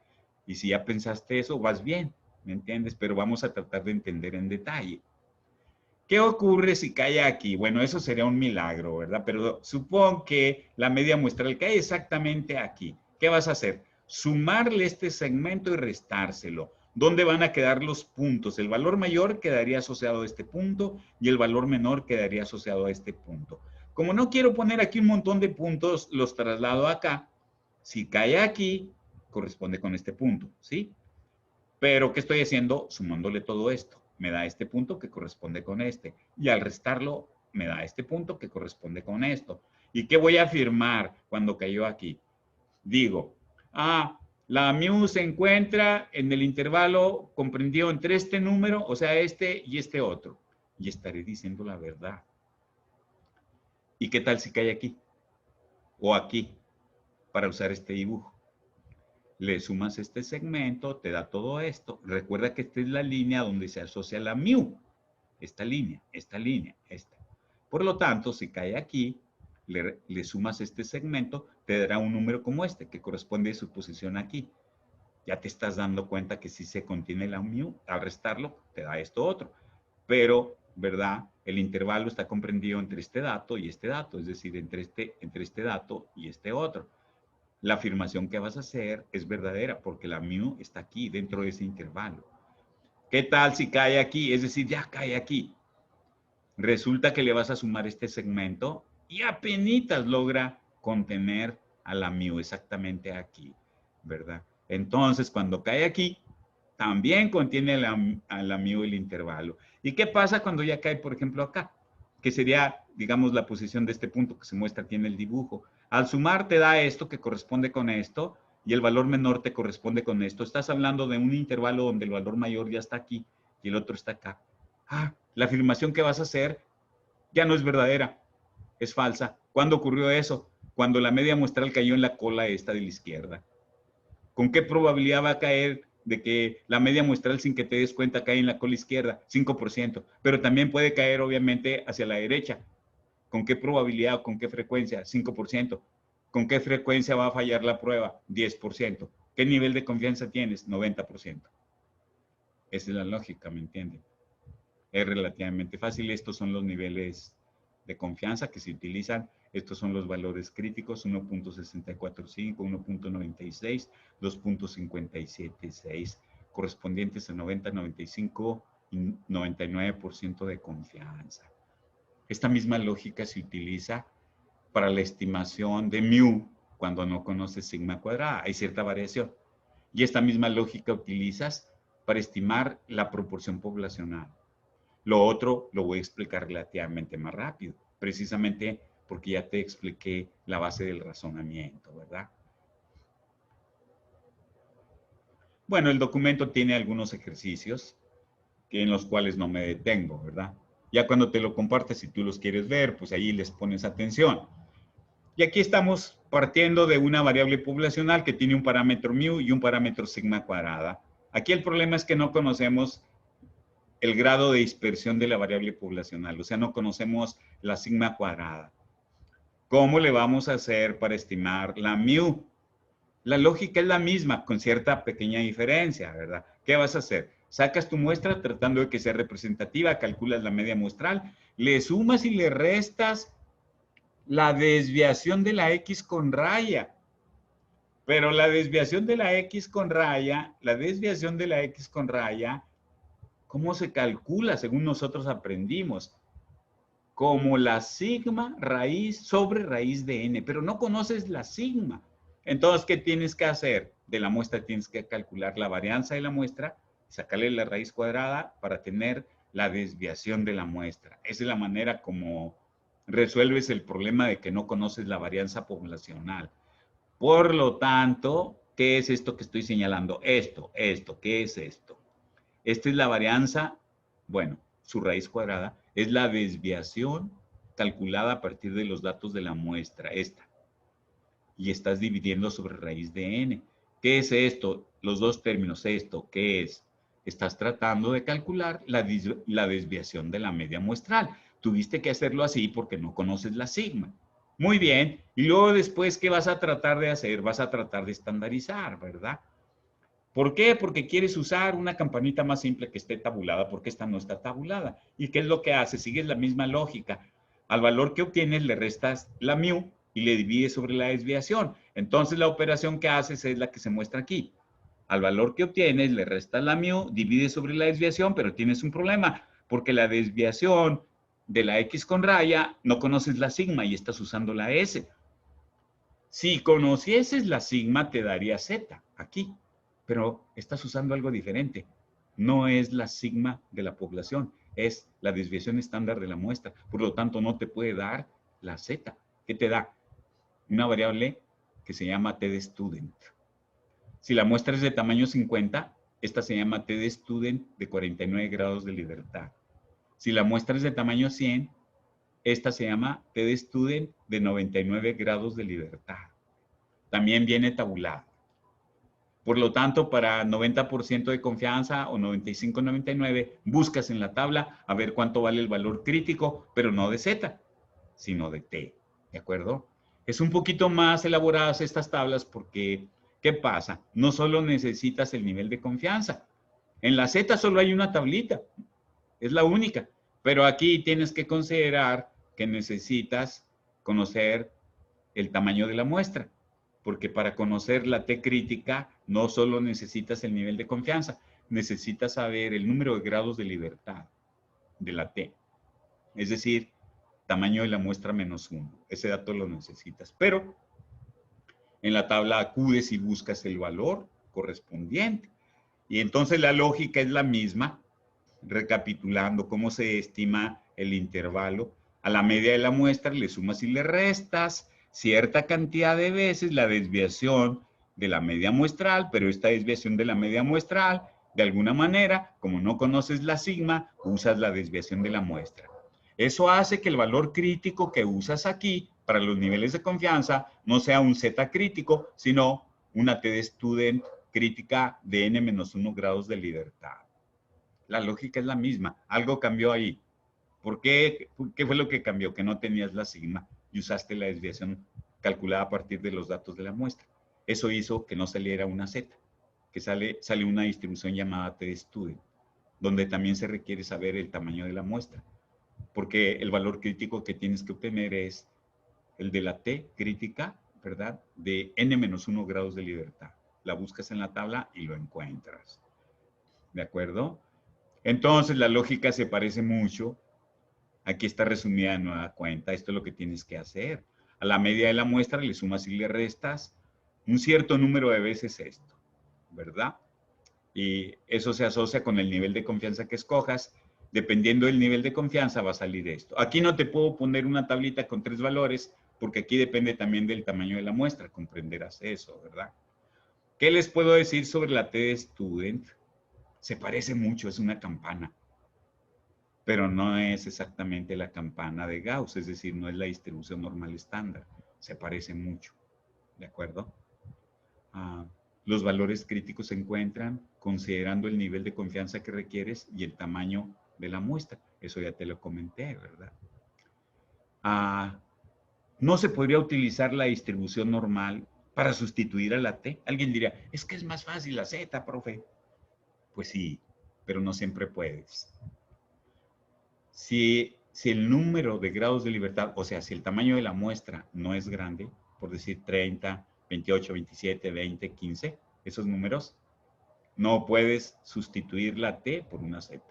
[SPEAKER 1] Y si ya pensaste eso, vas bien, ¿me entiendes? Pero vamos a tratar de entender en detalle. ¿Qué ocurre si cae aquí? Bueno, eso sería un milagro, ¿verdad? Pero supón que la media muestral cae exactamente aquí. ¿Qué vas a hacer? Sumarle este segmento y restárselo. ¿Dónde van a quedar los puntos? El valor mayor quedaría asociado a este punto y el valor menor quedaría asociado a este punto. Como no quiero poner aquí un montón de puntos, los traslado acá. Si cae aquí, corresponde con este punto, ¿sí? Pero, ¿qué estoy haciendo? Sumándole todo esto. Me da este punto que corresponde con este. Y al restarlo, me da este punto que corresponde con esto. ¿Y qué voy a afirmar cuando cayó aquí? Digo, la mu se encuentra en el intervalo comprendido entre este número, o sea, este y este otro. Y estaré diciendo la verdad. ¿Y qué tal si cae aquí? O aquí, para usar este dibujo. Le sumas este segmento, te da todo esto. Recuerda que esta es la línea donde se asocia la mu. Esta línea, esta. Por lo tanto, si cae aquí, le sumas este segmento, te dará un número como este, que corresponde a su posición aquí. Ya te estás dando cuenta que si se contiene la mu, al restarlo, te da esto otro. Pero, ¿verdad? El intervalo está comprendido entre este dato y este dato, es decir, entre este dato y este otro. La afirmación que vas a hacer es verdadera porque la mu está aquí, dentro de ese intervalo. ¿Qué tal si cae aquí? Es decir, ya cae aquí. Resulta que le vas a sumar este segmento y apenitas logra contener a la mu exactamente aquí, ¿verdad? Entonces, cuando cae aquí, también contiene a la mu el intervalo. ¿Y qué pasa cuando ya cae, por ejemplo, acá? Que sería, digamos, la posición de este punto que se muestra aquí en el dibujo. Al sumar te da esto que corresponde con esto y el valor menor te corresponde con esto. Estás hablando de un intervalo donde el valor mayor ya está aquí y el otro está acá. La afirmación que vas a hacer ya no es verdadera, es falsa. ¿Cuándo ocurrió eso? Cuando la media muestral cayó en la cola esta de la izquierda. ¿Con qué probabilidad va a caer de que la media muestral sin que te des cuenta cae en la cola izquierda? 5%. Pero también puede caer obviamente hacia la derecha. ¿Con qué probabilidad o con qué frecuencia? 5%. ¿Con qué frecuencia va a fallar la prueba? 10%. ¿Qué nivel de confianza tienes? 90%. Esa es la lógica, ¿me entienden? Es relativamente fácil. Estos son los niveles de confianza que se utilizan. Estos son los valores críticos: 1.645, 1.96, 2.576, correspondientes a 90, 95 y 99% de confianza. Esta misma lógica se utiliza para la estimación de mu cuando no conoces sigma cuadrada. Hay cierta variación. Y esta misma lógica utilizas para estimar la proporción poblacional. Lo otro lo voy a explicar relativamente más rápido, precisamente porque ya te expliqué la base del razonamiento, ¿verdad? Bueno, el documento tiene algunos ejercicios en los cuales no me detengo, ¿verdad? Ya cuando te lo compartes, si tú los quieres ver, pues ahí les pones atención. Y aquí estamos partiendo de una variable poblacional que tiene un parámetro mu y un parámetro sigma cuadrada. Aquí el problema es que no conocemos el grado de dispersión de la variable poblacional, o sea, no conocemos la sigma cuadrada. ¿Cómo le vamos a hacer para estimar la mu? La lógica es la misma, con cierta pequeña diferencia, ¿verdad? ¿Qué vas a hacer? Sacas tu muestra tratando de que sea representativa, calculas la media muestral, le sumas y le restas la desviación de la X con raya. Pero la desviación de la X con raya, ¿cómo se calcula según nosotros aprendimos? Como la sigma raíz sobre raíz de n, pero no conoces la sigma. Entonces, ¿qué tienes que hacer? De la muestra tienes que calcular la varianza de la muestra, sacarle la raíz cuadrada para tener la desviación de la muestra. Esa es la manera como resuelves el problema de que no conoces la varianza poblacional. Por lo tanto, ¿qué es esto que estoy señalando? ¿Qué es esto? Esta es la varianza, bueno, su raíz cuadrada es la desviación calculada a partir de los datos de la muestra, esta. Y estás dividiendo sobre raíz de n. ¿Qué es esto? Los dos términos, esto, ¿qué es? Estás tratando de calcular la desviación de la media muestral. Tuviste que hacerlo así porque no conoces la sigma. Muy bien. Y luego después, ¿qué vas a tratar de hacer? Vas a tratar de estandarizar, ¿verdad? ¿Por qué? Porque quieres usar una campanita más simple que esté tabulada, porque esta no está tabulada. ¿Y qué es lo que hace? Sigues la misma lógica. Al valor que obtienes le restas la mu y le divides sobre la desviación. Entonces la operación que haces es la que se muestra aquí. Al valor que obtienes le restas la mu, divides sobre la desviación, pero tienes un problema, porque la desviación de la X con raya no conoces la sigma y estás usando la S. Si conocieses la sigma, te daría Z aquí, pero estás usando algo diferente. No es la sigma de la población, es la desviación estándar de la muestra. Por lo tanto, no te puede dar la Z. ¿Qué te da? Una variable que se llama t de student. Si la muestra es de tamaño 50, esta se llama t de student de 49 grados de libertad. Si la muestra es de tamaño 100, esta se llama t de student de 99 grados de libertad. También viene tabulada. Por lo tanto, para 90% de confianza o 95-99, buscas en la tabla a ver cuánto vale el valor crítico, pero no de Z, sino de T. ¿De acuerdo? Es un poquito más elaboradas estas tablas porque, ¿qué pasa? No solo necesitas el nivel de confianza. En la Z solo hay una tablita. Es la única. Pero aquí tienes que considerar que necesitas conocer el tamaño de la muestra, porque para conocer la T crítica no solo necesitas el nivel de confianza, necesitas saber el número de grados de libertad de la T, es decir, tamaño de la muestra menos 1. Ese dato lo necesitas, pero en la tabla acudes y buscas el valor correspondiente. Y entonces la lógica es la misma, recapitulando cómo se estima el intervalo. A la media de la muestra le sumas y le restas cierta cantidad de veces la desviación de la media muestral, pero esta desviación de la media muestral, de alguna manera, como no conoces la sigma, usas la desviación de la muestra. Eso hace que el valor crítico que usas aquí para los niveles de confianza no sea un Z crítico, sino una T de student crítica de n-1 grados de libertad. La lógica es la misma. Algo cambió ahí. ¿Por qué? ¿Qué fue lo que cambió? Que no tenías la sigma y usaste la desviación calculada a partir de los datos de la muestra. Eso hizo que no saliera una Z, que sale una distribución llamada T de student, donde también se requiere saber el tamaño de la muestra, porque el valor crítico que tienes que obtener es el de la T crítica, ¿verdad? De n-1 grados de libertad. La buscas en la tabla y lo encuentras. ¿De acuerdo? Entonces la lógica se parece mucho. Aquí está resumida de nueva cuenta. Esto es lo que tienes que hacer. a la media de la muestra, le sumas y le restas un cierto número de veces esto, ¿verdad? Y eso se asocia con el nivel de confianza que escojas. Dependiendo del nivel de confianza va a salir esto. Aquí no te puedo poner una tablita con 3 valores porque aquí depende también del tamaño de la muestra. Comprenderás eso, ¿verdad? ¿Qué les puedo decir sobre la T-Student? Se parece mucho, es una campana. Pero no es exactamente la campana de Gauss, es decir, no es la distribución normal estándar. Se parece mucho, ¿de acuerdo? Los valores críticos se encuentran considerando el nivel de confianza que requieres y el tamaño de la muestra. Eso ya te lo comenté, ¿verdad? No se podría utilizar la distribución normal para sustituir a la T. Alguien diría, es que es más fácil la Z, profe. Pues sí, pero no siempre puedes. Si el número de grados de libertad, o sea, si el tamaño de la muestra no es grande, por decir 30, 28, 27, 20, 15, esos números, no puedes sustituir la T por una Z.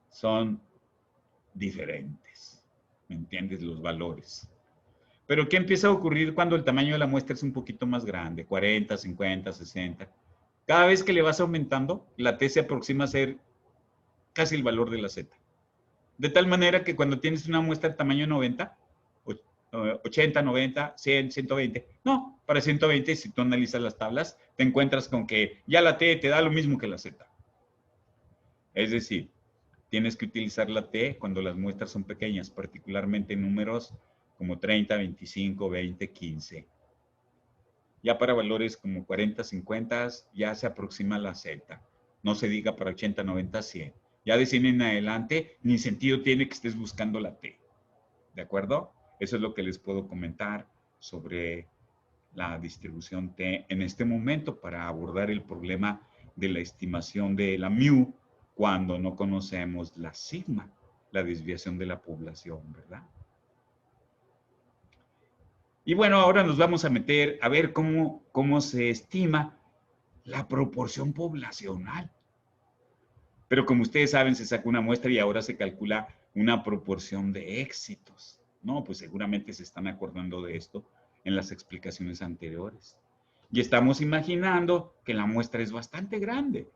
[SPEAKER 1] Son diferentes. ¿Me entiendes? Los valores. Pero ¿qué empieza a ocurrir cuando el tamaño de la muestra es un poquito más grande? 40, 50, 60. Cada vez que le vas aumentando, la T se aproxima a ser casi el valor de la Z. De tal manera que cuando tienes una muestra de tamaño 90, 80, 90, 100, 120, no, para 120, si tú analizas las tablas, te encuentras con que ya la T te da lo mismo que la Z. Es decir, tienes que utilizar la T cuando las muestras son pequeñas, particularmente números como 30, 25, 20, 15. Ya para valores como 40, 50, ya se aproxima la Z. No se diga para 80, 90, 100. Ya de 100 en adelante, ni sentido tiene que estés buscando la T. ¿De acuerdo? Eso es lo que les puedo comentar sobre la distribución T en este momento para abordar el problema de la estimación de la mu cuando no conocemos la sigma, la desviación de la población, ¿verdad? Y bueno, ahora nos vamos a meter a ver cómo se estima la proporción poblacional. Pero como ustedes saben, se saca una muestra y ahora se calcula una proporción de éxitos. No, pues seguramente se están acordando de esto en las explicaciones anteriores. Y estamos imaginando que la muestra es bastante grande.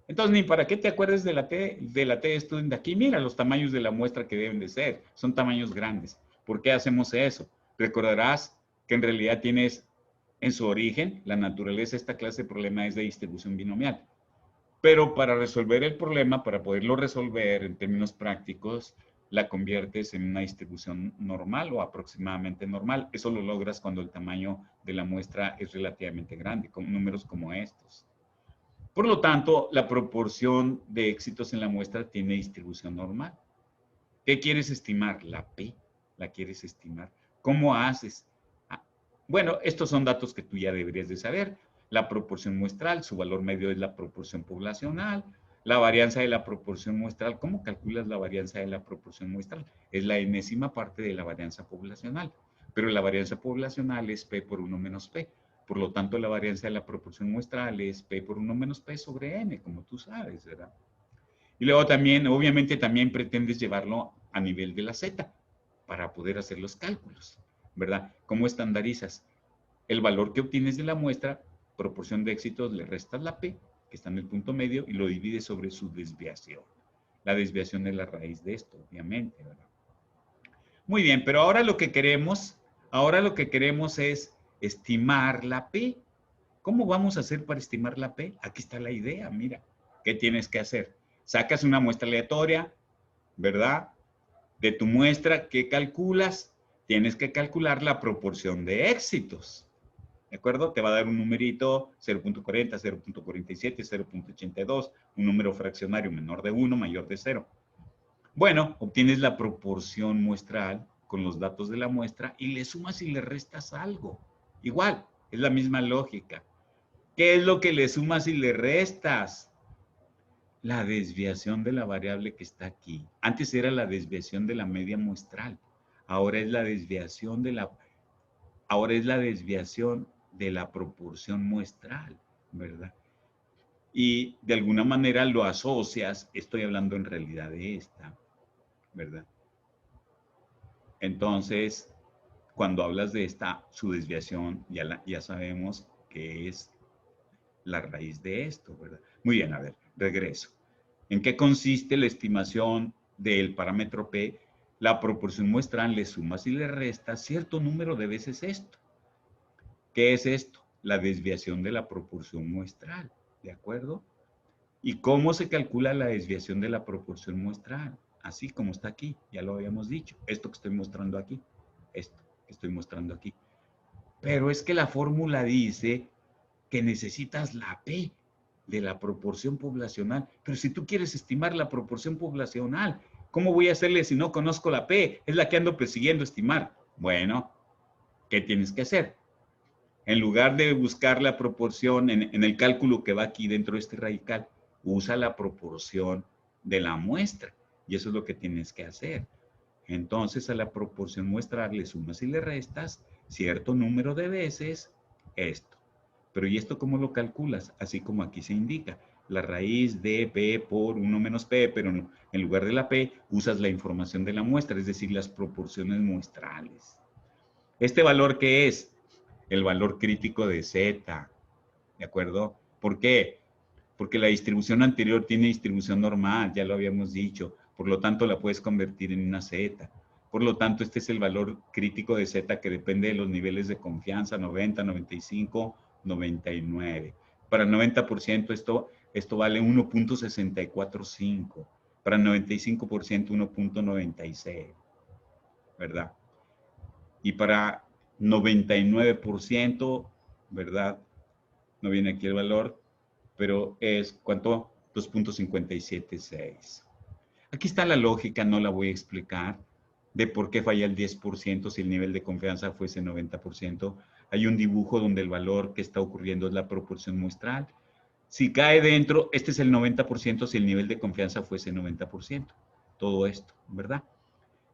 [SPEAKER 1] Entonces, ni para qué te acuerdes de la T-Student de aquí. Mira los tamaños de la muestra que deben de ser. Son tamaños grandes. ¿Por qué hacemos eso? Recordarás que en realidad tienes en su origen, la naturaleza de esta clase de problema es de distribución binomial. Pero para resolver el problema, para poderlo resolver en términos prácticos, la conviertes en una distribución normal o aproximadamente normal. Eso lo logras cuando el tamaño de la muestra es relativamente grande, con números como estos. Por lo tanto, la proporción de éxitos en la muestra tiene distribución normal. ¿Qué quieres estimar? La P. ¿La quieres estimar? ¿Cómo haces? Bueno, estos son datos que tú ya deberías de saber. La proporción muestral, su valor medio es la proporción poblacional. La varianza de la proporción muestral, ¿cómo calculas la varianza de la proporción muestral? Es la enésima parte de la varianza poblacional. Pero la varianza poblacional es P por 1 menos P. Por lo tanto, la varianza de la proporción muestral es P por 1 menos P sobre N, como tú sabes, ¿verdad? Y luego también, obviamente, también pretendes llevarlo a nivel de la Z para poder hacer los cálculos, ¿verdad? ¿Cómo estandarizas? El valor que obtienes de la muestra, proporción de éxitos, le restas la P, que está en el punto medio, y lo divides sobre su desviación. La desviación es la raíz de esto, obviamente, ¿verdad? Muy bien, pero ahora lo que queremos es estimar la P. ¿Cómo vamos a hacer para estimar la P? Aquí está la idea, mira. ¿Qué tienes que hacer? Sacas una muestra aleatoria, ¿verdad? De tu muestra, ¿qué calculas? Tienes que calcular la proporción de éxitos. ¿De acuerdo? Te va a dar un numerito 0.40, 0.47, 0.82, un número fraccionario menor de 1, mayor de 0. Bueno, obtienes la proporción muestral con los datos de la muestra y le sumas y le restas algo. Igual, es la misma lógica. ¿Qué es lo que le sumas y le restas? La desviación de la variable que está aquí. Antes era la desviación de la media muestral. Ahora es la desviación de la proporción muestral, ¿verdad? Y de alguna manera lo asocias, estoy hablando en realidad de esta, ¿verdad? Entonces, cuando hablas de su desviación, ya sabemos que es la raíz de esto, ¿verdad? Muy bien, a ver, regreso. ¿En qué consiste la estimación del parámetro P? La proporción muestral le sumas y le restas cierto número de veces esto. ¿Qué es esto? La desviación de la proporción muestral, ¿de acuerdo? ¿Y cómo se calcula la desviación de la proporción muestral? Así como está aquí, ya lo habíamos dicho. Esto que estoy mostrando aquí, esto que estoy mostrando aquí. Pero es que la fórmula dice que necesitas la P de la proporción poblacional. Pero si tú quieres estimar la proporción poblacional, ¿cómo voy a hacerle si no conozco la P? Es la que ando persiguiendo estimar. Bueno, ¿qué tienes que hacer? En lugar de buscar la proporción en el cálculo que va aquí dentro de este radical, usa la proporción de la muestra. Y eso es lo que tienes que hacer. Entonces a la proporción muestral le sumas y le restas cierto número de veces esto. Pero ¿y esto cómo lo calculas? Así como aquí se indica. La raíz de P por 1 menos P, pero en lugar de la P usas la información de la muestra, es decir, las proporciones muestrales. ¿Este valor qué es? El valor crítico de Z, ¿de acuerdo? ¿Por qué? Porque la distribución anterior tiene distribución normal, ya lo habíamos dicho, por lo tanto la puedes convertir en una Z. Por lo tanto, este es el valor crítico de Z que depende de los niveles de confianza, 90, 95, 99. Para el 90% esto vale 1.645. Para el 95% 1.96, ¿verdad? Y para 99%, ¿verdad? No viene aquí el valor, pero es, ¿cuánto? 2.576. Aquí está la lógica, no la voy a explicar, de por qué falla el 10% si el nivel de confianza fuese 90%. Hay un dibujo donde el valor que está ocurriendo es la proporción muestral. Si cae dentro, este es el 90% si el nivel de confianza fuese 90%. Todo esto, ¿verdad?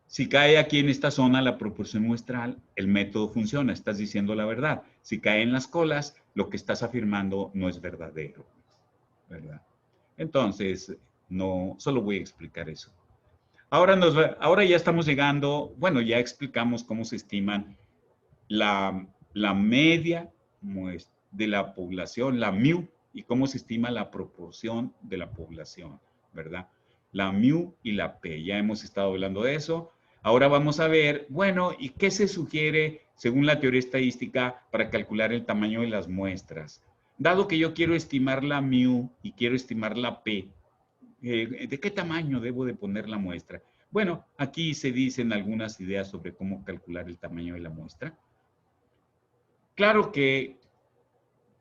[SPEAKER 1] Si cae aquí en esta zona la proporción muestral, el método funciona, estás diciendo la verdad. Si cae en las colas, lo que estás afirmando no es verdadero, ¿verdad? Entonces, no, solo voy a explicar eso. Ahora ya estamos llegando, bueno, ya explicamos cómo se estiman la media de la población, la mu, y cómo se estima la proporción de la población, ¿verdad? La mu y la p, ya hemos estado hablando de eso. Ahora vamos a ver, bueno, ¿y qué se sugiere según la teoría estadística para calcular el tamaño de las muestras? Dado que yo quiero estimar la mu y quiero estimar la p, ¿de qué tamaño debo de poner la muestra? Bueno, aquí se dicen algunas ideas sobre cómo calcular el tamaño de la muestra. Claro que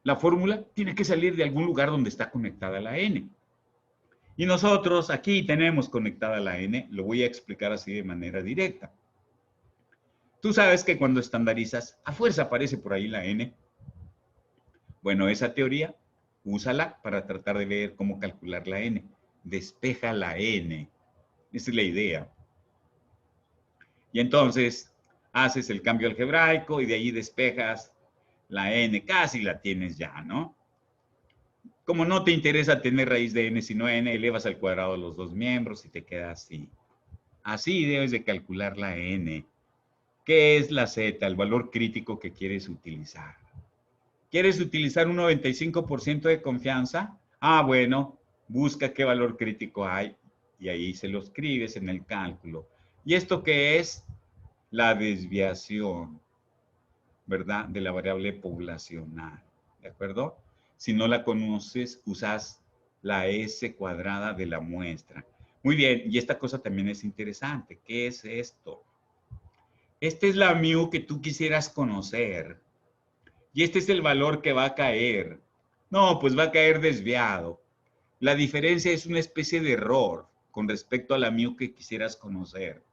[SPEAKER 1] la fórmula tiene que salir de algún lugar donde está conectada la n. Y nosotros aquí tenemos conectada la n, lo voy a explicar así de manera directa. Tú sabes que cuando estandarizas, a fuerza aparece por ahí la n. Bueno, esa teoría, úsala para tratar de ver cómo calcular la n. Despeja la n. Esa es la idea. Y entonces haces el cambio algebraico y de ahí despejas la n, casi la tienes ya, ¿no? Como no te interesa tener raíz de n sino n, elevas al cuadrado los dos miembros y te queda así. Así debes de calcular la n. ¿Qué es la z? El valor crítico que quieres utilizar. ¿Quieres utilizar un 95% de confianza? Ah, bueno, busca qué valor crítico hay y ahí se lo escribes en el cálculo. ¿Y esto qué es? La desviación, ¿verdad? De la variable poblacional, ¿de acuerdo? Si no la conoces, usas la S cuadrada de la muestra. Muy bien, y esta cosa también es interesante. ¿Qué es esto? Esta es la mu que tú quisieras conocer. Y este es el valor que va a caer. No, pues va a caer desviado. La diferencia es una especie de error con respecto a la mu que quisieras conocer.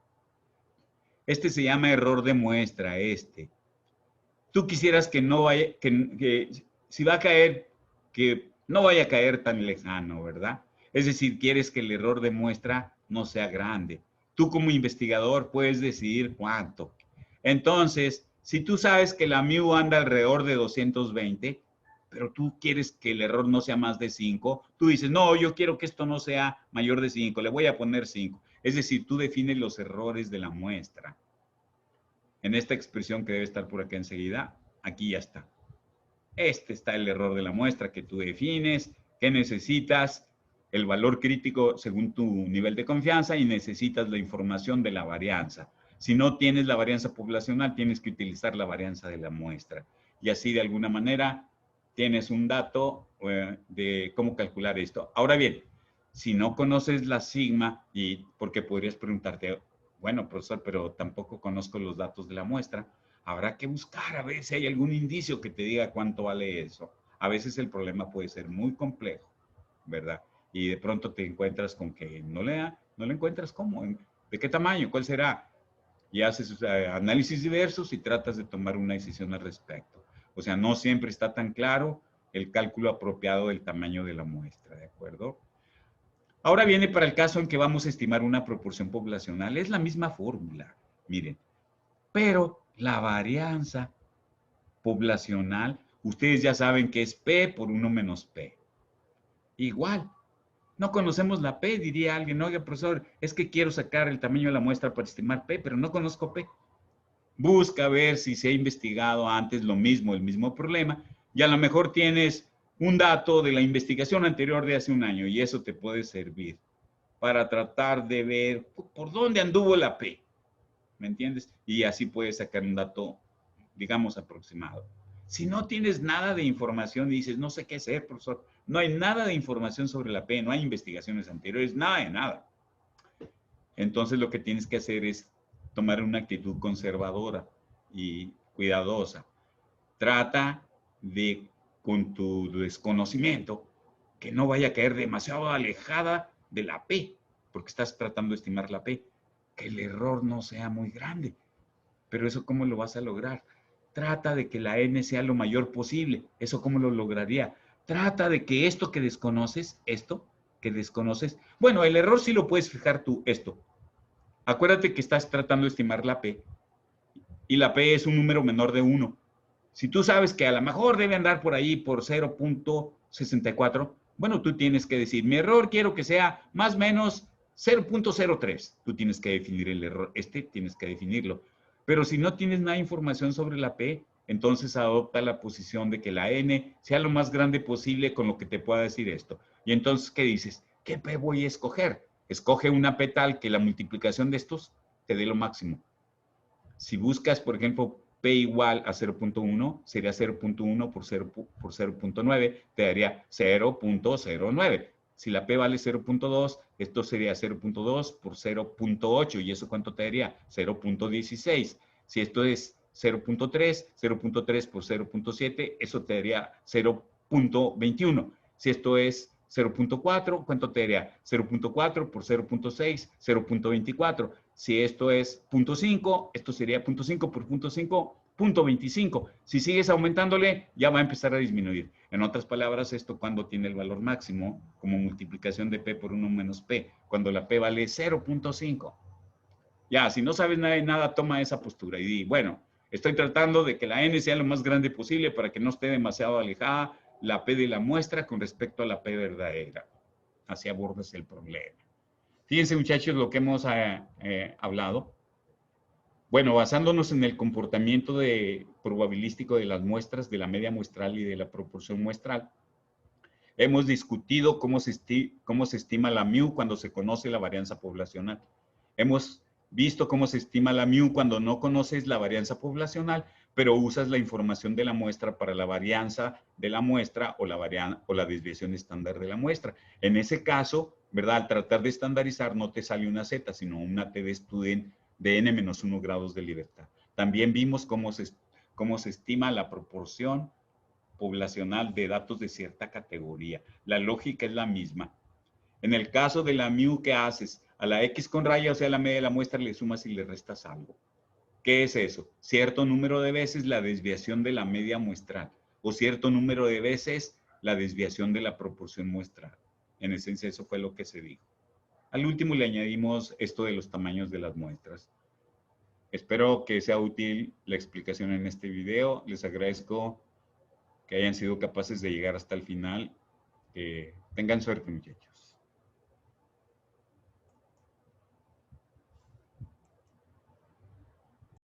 [SPEAKER 1] Este se llama error de muestra, Tú quisieras que no vaya, que si va a caer, que no vaya a caer tan lejano, ¿verdad? Es decir, quieres que el error de muestra no sea grande. Tú como investigador puedes decidir cuánto. Entonces, si tú sabes que la mu anda alrededor de 220, pero tú quieres que el error no sea más de 5, tú dices, no, yo quiero que esto no sea mayor de 5, le voy a poner 5. Es decir, tú defines los errores de la muestra, en esta expresión que debe estar por acá enseguida, aquí ya está. Este está el error de la muestra que tú defines, que necesitas el valor crítico según tu nivel de confianza y necesitas la información de la varianza. Si no tienes la varianza poblacional, tienes que utilizar la varianza de la muestra. Y así de alguna manera tienes un dato de cómo calcular esto. Ahora bien, si no conoces la sigma, y porque podrías preguntarte, bueno, profesor, pero tampoco conozco los datos de la muestra, habrá que buscar a ver si hay algún indicio que te diga cuánto vale eso. A veces el problema puede ser muy complejo, ¿verdad? Y de pronto te encuentras con que no le encuentras cómo, de qué tamaño, cuál será. Y haces análisis diversos y tratas de tomar una decisión al respecto. O sea, no siempre está tan claro el cálculo apropiado del tamaño de la muestra, ¿de acuerdo? Ahora viene para el caso en que vamos a estimar una proporción poblacional. Es la misma fórmula, miren. Pero la varianza poblacional, ustedes ya saben que es P por 1 menos P. Igual, no conocemos la P, diría alguien, oiga, profesor, es que quiero sacar el tamaño de la muestra para estimar P, pero no conozco P. Busca ver si se ha investigado antes lo mismo, el mismo problema, y a lo mejor tienes un dato de la investigación anterior de hace un año, y eso te puede servir para tratar de ver por dónde anduvo la P. ¿Me entiendes? Y así puedes sacar un dato, digamos, aproximado. Si no tienes nada de información y dices, no sé qué hacer, profesor, no hay nada de información sobre la P, no hay investigaciones anteriores, nada de nada. Entonces lo que tienes que hacer es tomar una actitud conservadora y cuidadosa. Trata de, con tu desconocimiento, que no vaya a caer demasiado alejada de la P, porque estás tratando de estimar la P, que el error no sea muy grande. Pero eso, ¿cómo lo vas a lograr? Trata de que la N sea lo mayor posible. ¿Eso cómo lo lograría? Trata de que esto que desconoces, bueno, el error sí lo puedes fijar tú, esto. Acuérdate que estás tratando de estimar la P y la P es un número menor de 1. Si tú sabes que a lo mejor debe andar por ahí por 0.64, bueno, tú tienes que decir, mi error quiero que sea más o menos 0.03. Tú tienes que definir el error, tienes que definirlo. Pero si no tienes nada de información sobre la P, entonces adopta la posición de que la N sea lo más grande posible con lo que te pueda decir esto. Y entonces, ¿qué dices? ¿Qué P voy a escoger? Escoge una P tal que la multiplicación de estos te dé lo máximo. Si buscas, por ejemplo, P igual a 0.1, sería 0.1 por 0.9, te daría 0.09. Si la P vale 0.2, esto sería 0.2 por 0.8. ¿Y eso cuánto te daría? 0.16. Si esto es 0.3, 0.3 por 0.7, eso te daría 0.21. Si esto es 0.4, ¿cuánto te daría? 0.4 por 0.6, 0.24. Si esto es 0.5, esto sería 0.5 por 0.5, 0.25. Si sigues aumentándole, ya va a empezar a disminuir. En otras palabras, esto cuando tiene el valor máximo, como multiplicación de P por 1 menos P, cuando la P vale 0.5. Ya, si no sabes nada de nada, toma esa postura y di, bueno, estoy tratando de que la N sea lo más grande posible para que no esté demasiado alejada la P de la muestra con respecto a la P verdadera. Así abordas el problema. Fíjense, muchachos, lo que hemos hablado. Bueno, basándonos en el comportamiento probabilístico de las muestras, de la media muestral y de la proporción muestral, hemos discutido cómo se estima la mu cuando se conoce la varianza poblacional. Hemos visto cómo se estima la mu cuando no conoces la varianza poblacional, pero usas la información de la muestra para la varianza de la muestra o la desviación estándar de la muestra. En ese caso, ¿verdad? Al tratar de estandarizar no te sale una z, sino una t de Student de n-1 grados de libertad. También vimos cómo se estima la proporción poblacional de datos de cierta categoría. La lógica es la misma. En el caso de la mu, ¿qué haces? A la x con raya, o sea, a la media de la muestra, le sumas y le restas algo. ¿Qué es eso? Cierto número de veces la desviación de la media muestral o cierto número de veces la desviación de la proporción muestral. En esencia, eso fue lo que se dijo. Al último le añadimos esto de los tamaños de las muestras. Espero que sea útil la explicación en este video. Les agradezco que hayan sido capaces de llegar hasta el final. Tengan suerte, muchachos.